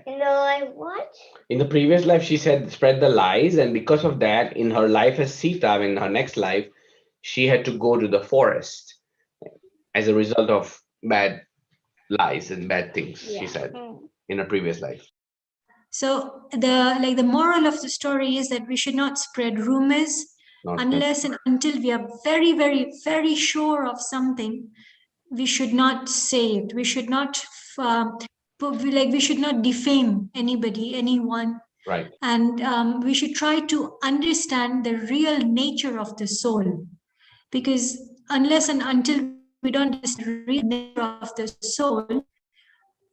Speaker 3: In the life what?
Speaker 2: In the previous life, she said spread the lies, and because of that, in her life as Sita, in her next life, she had to go to the forest as a result of bad lies and bad things. She said in her previous life.
Speaker 1: So the moral of the story is that we should not spread rumors unless and until we are very, very, very sure of something. We should not say it. We should not we should not defame anybody, anyone.
Speaker 2: Right.
Speaker 1: And we should try to understand the real nature of the soul, because unless and until we don't understand the real nature of the soul,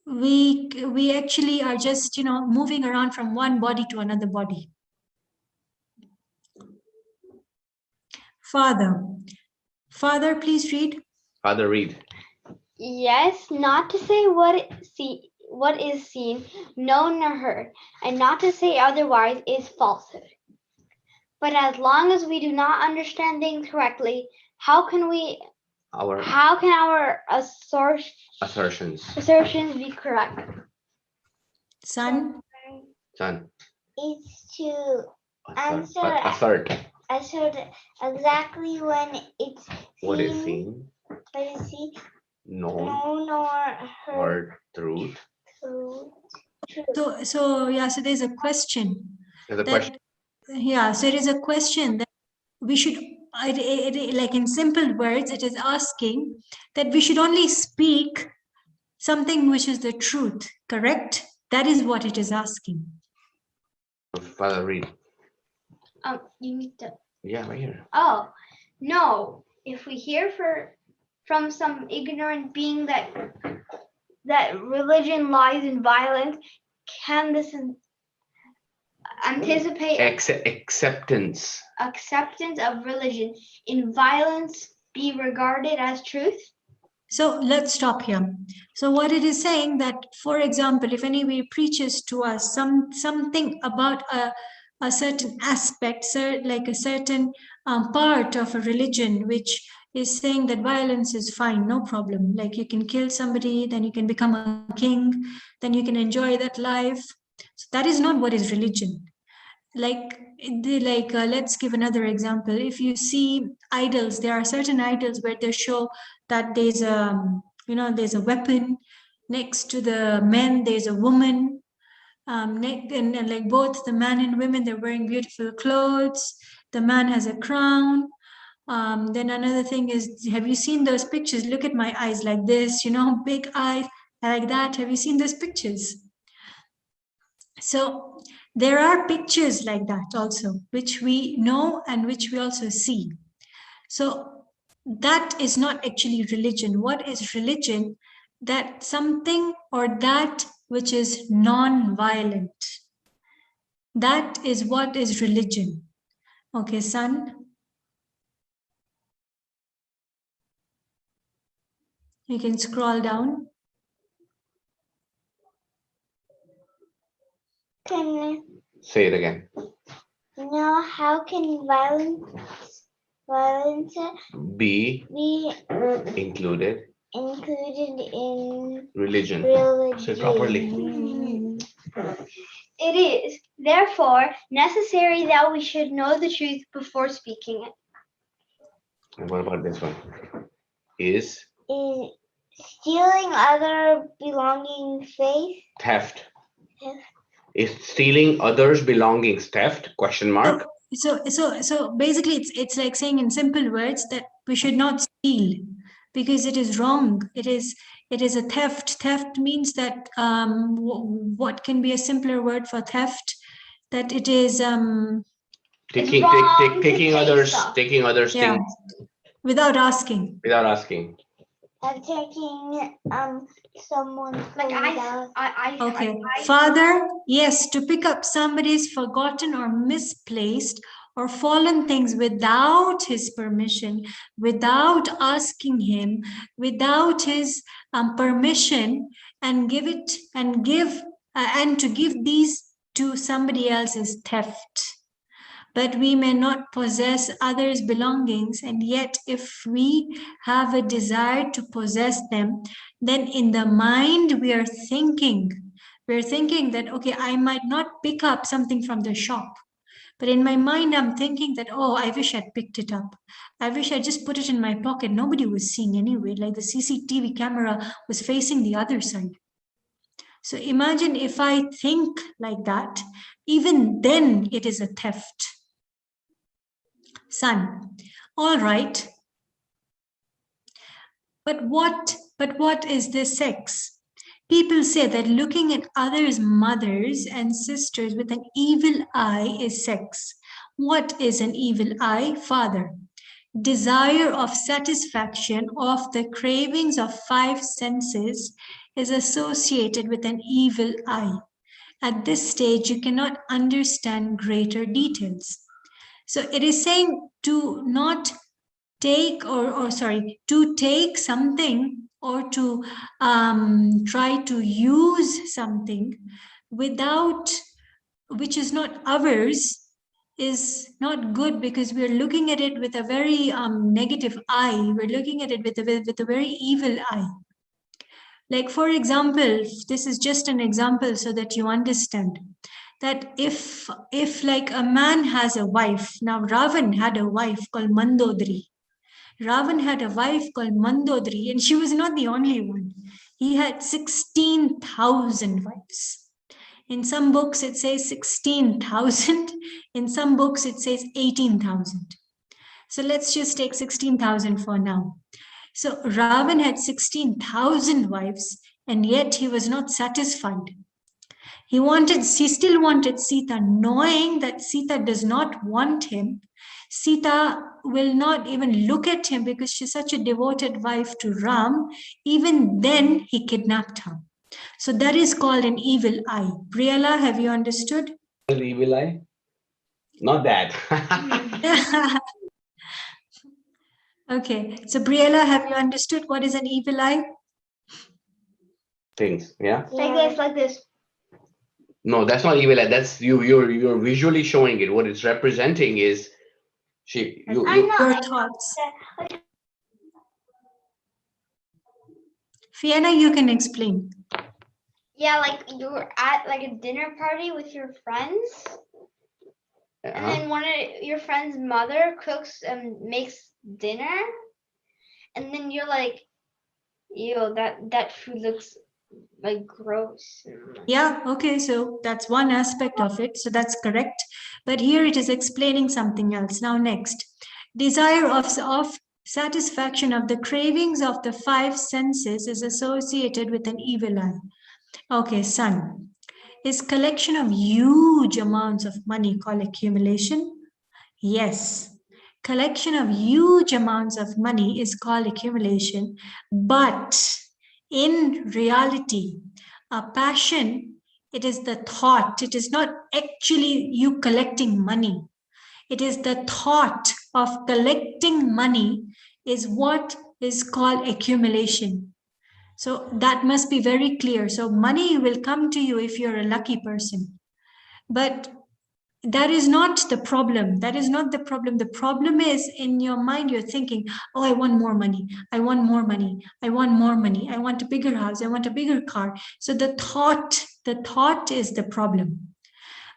Speaker 1: we actually are just moving around from one body to another body. Father, please read.
Speaker 2: Father, read.
Speaker 4: Yes, not to say what is seen, known or heard, and not to say otherwise is falsehood. But as long as we do not understand things correctly, how can our assertions be correct?
Speaker 1: Son.
Speaker 3: It's to assert exactly when it's seen,
Speaker 2: what is seen, known
Speaker 3: or heard,
Speaker 2: truth.
Speaker 1: So there's a question.
Speaker 2: There's a question.
Speaker 1: Yeah, so it is a question that we should, like in simple words, it is asking that we should only speak something which is the truth, correct? That is what it is asking.
Speaker 2: Father, read.
Speaker 4: You need to.
Speaker 2: Yeah, right here.
Speaker 4: Oh, no. If we hear from some ignorant being that religion lies in violence, can this anticipate
Speaker 2: acceptance
Speaker 4: of religion in violence be regarded as truth?
Speaker 1: So let's stop here. So what it is saying that, for example, if anybody preaches to us something about a certain aspect, like a certain part of a religion, which is saying that violence is fine, no problem. Like you can kill somebody, then you can become a king, then you can enjoy that life. So that is not what is religion. Let's give another example. If you see idols, there are certain idols where they show that there's there's a weapon next to the men, there's a woman, and like both the man and women, they're wearing beautiful clothes, the man has a crown. Then another thing is, have you seen those pictures? Look at my eyes like this, big eyes like that. Have you seen those pictures? So there are pictures like that also, which we know and which we also see. So that is not actually religion. What is religion? That something or that which is non-violent. That is what is religion. Okay, son? You can scroll down.
Speaker 2: Say it again.
Speaker 3: No, how can violence
Speaker 2: be included
Speaker 3: in
Speaker 2: religion? Say properly.
Speaker 4: It is, therefore, necessary that we should know the truth before speaking it.
Speaker 2: And what about this one? Is
Speaker 3: stealing other belongings
Speaker 2: theft? Is stealing others' belongings theft? Question mark.
Speaker 1: So basically, it's like saying in simple words that we should not steal because it is wrong. It is a theft. Theft means that what can be a simpler word for theft? That it is
Speaker 2: taking others things
Speaker 1: without asking.
Speaker 2: Without asking.
Speaker 3: And taking someone's
Speaker 1: Okay. Father, yes, to pick up somebody's forgotten or misplaced or fallen things without his permission, without asking him, without his permission, and give to give these to somebody else is theft. But we may not possess others' belongings, and yet if we have a desire to possess them, then in the mind we're thinking that, okay, I might not pick up something from the shop, but in my mind I'm thinking that, oh, I wish I'd picked it up. I wish I just put it in my pocket. Nobody was seeing anyway, like the CCTV camera was facing the other side. So imagine if I think like that, even then it is a theft. Son, all right. But what is this sex? People say that looking at others' mothers and sisters with an evil eye is sex. What is an evil eye? Father, desire of satisfaction of the cravings of 5 senses is associated with an evil eye. At this stage, you cannot understand greater details. So it is saying to not take to take something or to try to use something which is not ours is not good, because we're looking at it with a very negative eye. We're looking at it with a very evil eye. Like, for example, this is just an example so that you understand that if like a man has a wife, now Ravan had a wife called Mandodari. Ravan had a wife called Mandodari, and she was not the only one. He had 16,000 wives. In some books it says 16,000. In some books it says 18,000. So let's just take 16,000 for now. So Ravan had 16,000 wives, and yet he was not satisfied. He still wanted Sita, knowing that Sita does not want him. Sita will not even look at him because she's such a devoted wife to Ram. Even then, he kidnapped her. So that is called an evil eye. Priyala, have you understood?
Speaker 2: An evil eye? Not that.
Speaker 1: Okay, so Priyala, have you understood what is an evil eye?
Speaker 2: Things, yeah.
Speaker 4: Like this.
Speaker 2: No, that's not evil eye. That's you're visually showing it. What it's representing is
Speaker 1: Your thoughts. Fiona, you can explain.
Speaker 4: Yeah, like you're at like a dinner party with your friends, and then one of your friend's mother cooks and makes dinner, and then you're like, ew, that food looks like gross.
Speaker 1: Yeah, okay, so that's one aspect of it. So that's correct. But here it is explaining something else. Now, next, desire of satisfaction of the cravings of the five senses is associated with an evil eye. Okay, son, is collection of huge amounts of money called accumulation? Yes. Collection of huge amounts of money is called accumulation, but in reality, a passion, it is the thought, it is not actually you collecting money. It is the thought of collecting money is what is called accumulation. So that must be very clear. So money will come to you if you're a lucky person. But that is not the problem. That is not the problem. The problem is in your mind, you're thinking, oh, I want more money. I want more money. I want more money. I want a bigger house. I want a bigger car. So the thought is the problem.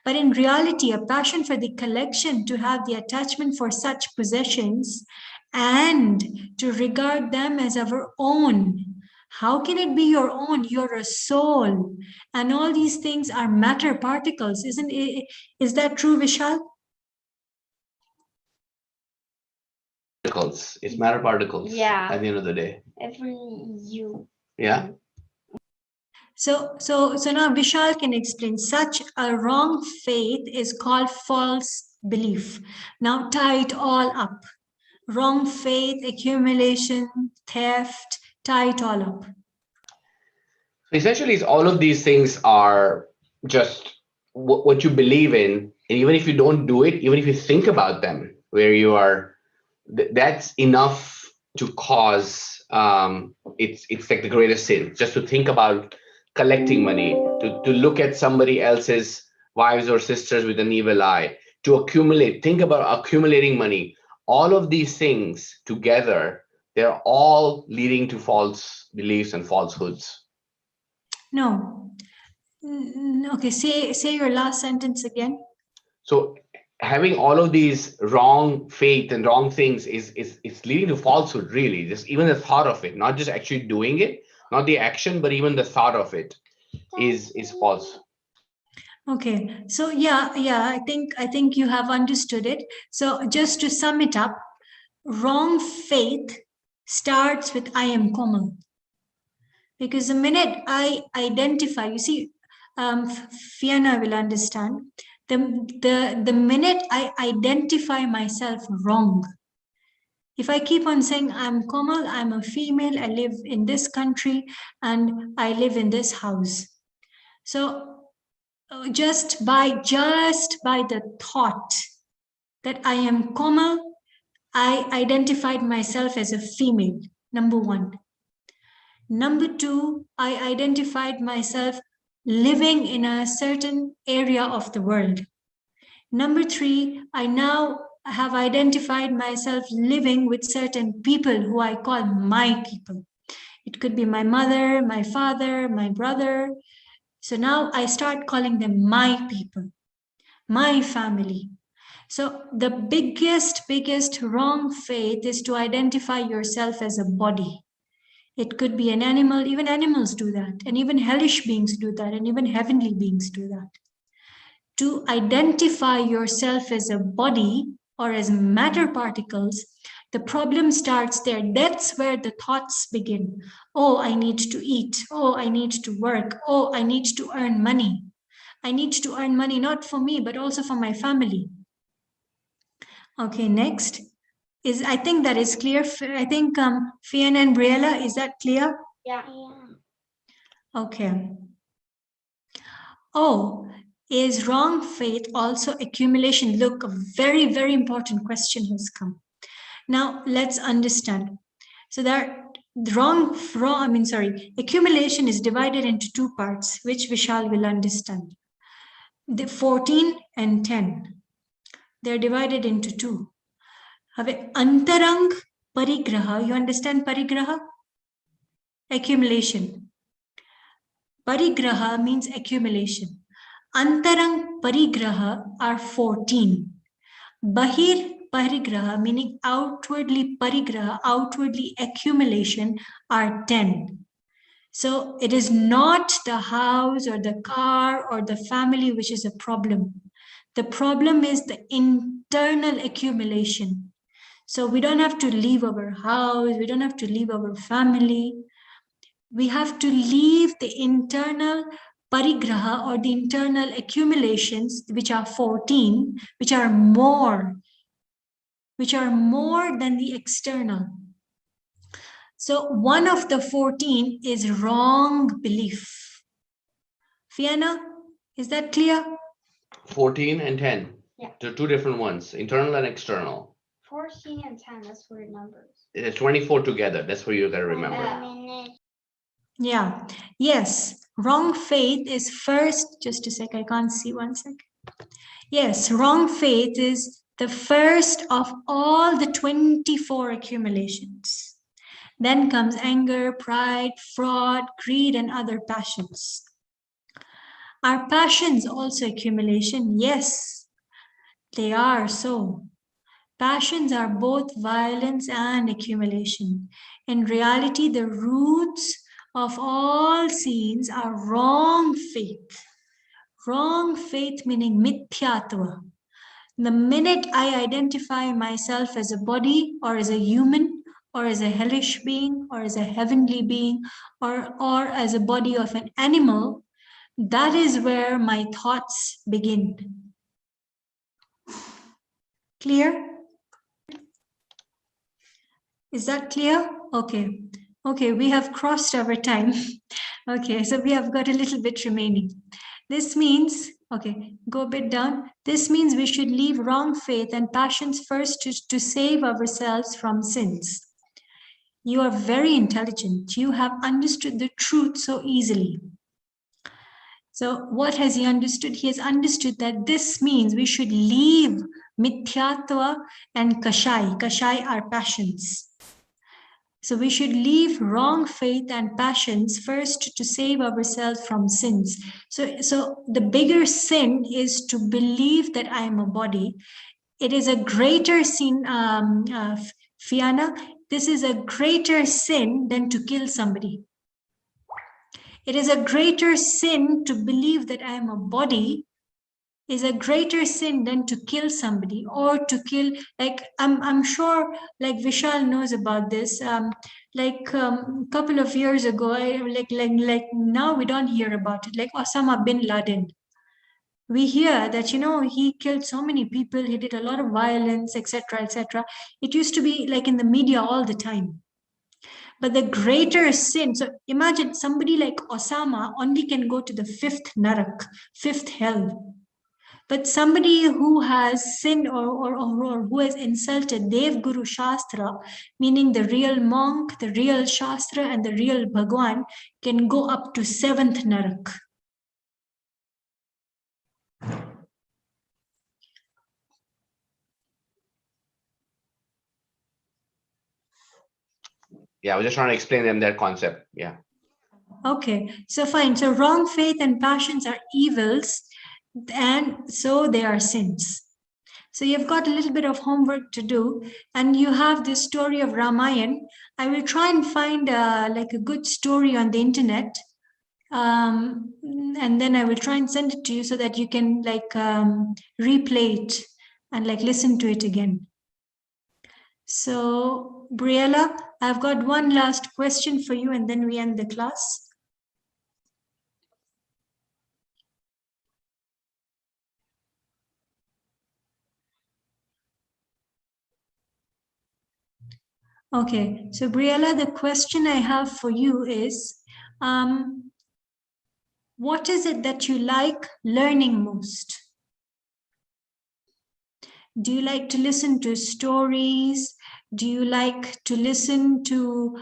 Speaker 1: But in reality, a passion for the collection, to have the attachment for such possessions and to regard them as our own. How can it be your own? You're a soul. And all these things are matter particles. Isn't it? Is that true, Vishal?
Speaker 2: Particles. It's matter particles.
Speaker 4: Yeah.
Speaker 2: At the end of the day.
Speaker 4: Every you.
Speaker 2: Yeah.
Speaker 1: So now Vishal can explain. Such a wrong faith is called false belief. Now tie it all up. Wrong faith, accumulation, theft, tie it all up.
Speaker 2: Essentially, all of these things are just what you believe in, and even if you don't do it, even if you think about them, where you are, that's enough to cause it's like the greatest sin. Just to think about collecting money, to look at somebody else's wives or sisters with an evil eye, to accumulate. Think about accumulating money. All of these things together, they're all leading to false beliefs and falsehoods.
Speaker 1: No. Okay, say your last sentence again.
Speaker 2: So having all of these wrong faith and wrong things is it's leading to falsehood, really. Just even the thought of it, not just actually doing it, not the action, but even the thought of it is false.
Speaker 1: Okay, so yeah, I think you have understood it. So just to sum it up, wrong faith starts with I am Komal. Because the minute I identify, you see, Fiona will understand, the minute I identify myself wrong, if I keep on saying I'm Komal, I'm a female, I live in this country, and I live in this house. So just by the thought that I am Komal, I identified myself as a female, number one. Number two, I identified myself living in a certain area of the world. Number three, I now have identified myself living with certain people who I call my people. It could be my mother, my father, my brother. So now I start calling them my people, my family. So the biggest wrong faith is to identify yourself as a body. It could be an animal, even animals do that, and even hellish beings do that, and even heavenly beings do that. To identify yourself as a body or as matter particles, the problem starts there. That's where the thoughts begin. Oh, I need to eat. Oh, I need to work. Oh, I need to earn money. I need to earn money, not for me, but also for my family. Okay, next is, I think that is clear. I think Fiona and Briella, is that clear?
Speaker 4: Yeah.
Speaker 1: Okay. Oh, is wrong faith also accumulation? Look, a very, very important question has come. Now let's understand. So that accumulation is divided into two parts, which Vishal will understand. The 14 and 10. They're divided into two. Have antarang parigraha. You understand parigraha? Accumulation. Parigraha means accumulation. Antarang parigraha are 14. Bahir parigraha, meaning outwardly parigraha, outwardly accumulation, are 10. So it is not the house or the car or the family which is a problem. The problem is the internal accumulation. So we don't have to leave our house, we don't have to leave our family. We have to leave the internal parigraha or the internal accumulations, which are 14, which are more than the external. So one of the 14 is wrong belief. Fiona, is that clear?
Speaker 2: 14 and 10.
Speaker 4: Yeah.
Speaker 2: They're two different ones, internal and external.
Speaker 4: 14 and 10, that's weird numbers.
Speaker 2: It's 24 together. That's what you gotta remember.
Speaker 1: Yeah. Yes. Wrong faith is first. Just a sec. I can't see. One sec. Yes. Wrong faith is the first of all the 24 accumulations. Then comes anger, pride, fraud, greed, and other passions. Are passions also accumulation? Yes, they are so. Passions are both violence and accumulation. In reality, the roots of all sins are wrong faith. Wrong faith meaning mithyatva. The minute I identify myself as a body or as a human or as a hellish being or as a heavenly being or as a body of an animal, that is where my thoughts begin. Clear? Is that clear? Okay. Okay, we have crossed our time. Okay, so we have got a little bit remaining. This means, okay, go a bit down. This means we should leave wrong faith and passions first to save ourselves from sins. You are very intelligent. You have understood the truth so easily. So what has he understood? He has understood that this means we should leave mithyatva and kashai. Kashai are passions. So we should leave wrong faith and passions first to save ourselves from sins. So the bigger sin is to believe that I am a body. It is a greater sin, Fiona. This is a greater sin than to kill somebody. It is a greater sin to believe that I am a body, is a greater sin than to kill somebody or to kill, like, I'm sure like Vishal knows about this. Couple of years ago, like now we don't hear about it, like Osama bin Laden. We hear that, you know, he killed so many people, he did a lot of violence, etc., etc. It used to be like in the media all the time. But the greater sin, so imagine somebody like Osama only can go to the fifth narak, fifth hell. But somebody who has sinned or who has insulted Dev Guru Shastra, meaning the real monk, the real Shastra, and the real Bhagwan, can go up to seventh narak.
Speaker 2: Yeah, I was just trying to explain them their concept. Yeah.
Speaker 1: Okay, so fine. So wrong faith and passions are evils, and so they are sins. So you've got a little bit of homework to do, and you have this story of Ramayana. I will try and find like a good story on the internet, and then I will try and send it to you so that you can like replay it and like listen to it again. So Briella, I've got one last question for you, and then we end the class. Okay, so Briella, the question I have for you is, what is it that you like learning most? Do you like to listen to stories? Do you like to listen to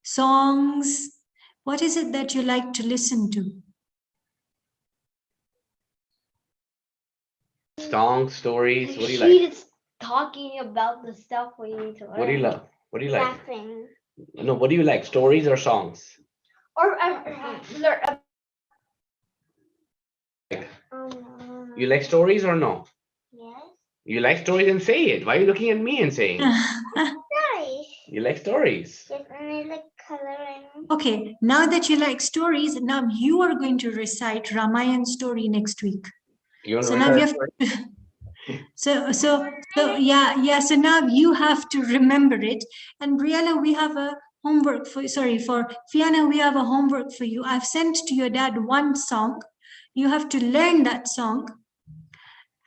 Speaker 1: songs? What is it that you like to listen to?
Speaker 2: Songs, stories. What do you
Speaker 4: She
Speaker 2: like?
Speaker 4: is talking about the stuff we need to learn.
Speaker 2: What do you love? What do you like?
Speaker 3: Laughing.
Speaker 2: No, what do you like? Stories or songs?
Speaker 4: Or
Speaker 2: You like stories or no?
Speaker 3: Yes.
Speaker 2: You like stories and say it. Why are you looking at me and saying?
Speaker 3: Nice.
Speaker 2: You like stories.
Speaker 3: Yes, and I like coloring.
Speaker 1: Okay, now that you like stories, now you are going to recite Ramayana Story next week.
Speaker 2: You want
Speaker 1: So
Speaker 2: to
Speaker 1: now
Speaker 2: recite
Speaker 1: you have so yeah. So now you have to remember it. And Briella, we have a homework for Fiona. We have a homework for you. I've sent to your dad one song. You have to learn that song.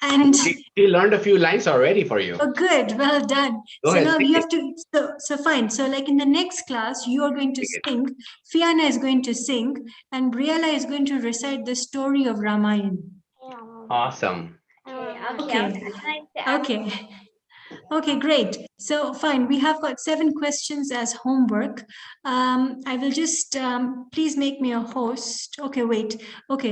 Speaker 1: And
Speaker 2: She learned a few lines already for you.
Speaker 1: oh, good, well done.
Speaker 2: Go
Speaker 1: So
Speaker 2: ahead,
Speaker 1: now
Speaker 2: sing
Speaker 1: you
Speaker 2: it.
Speaker 1: have to. So fine. So like in the next class, you are going to
Speaker 2: Sing
Speaker 1: sing. Fiona is going to sing, and Briella is going to recite the story of Ramayana.
Speaker 2: Awesome.
Speaker 1: Okay. Okay, great. So fine, we have got 7 questions as homework. I will just, please make me a host. Okay, wait. Okay.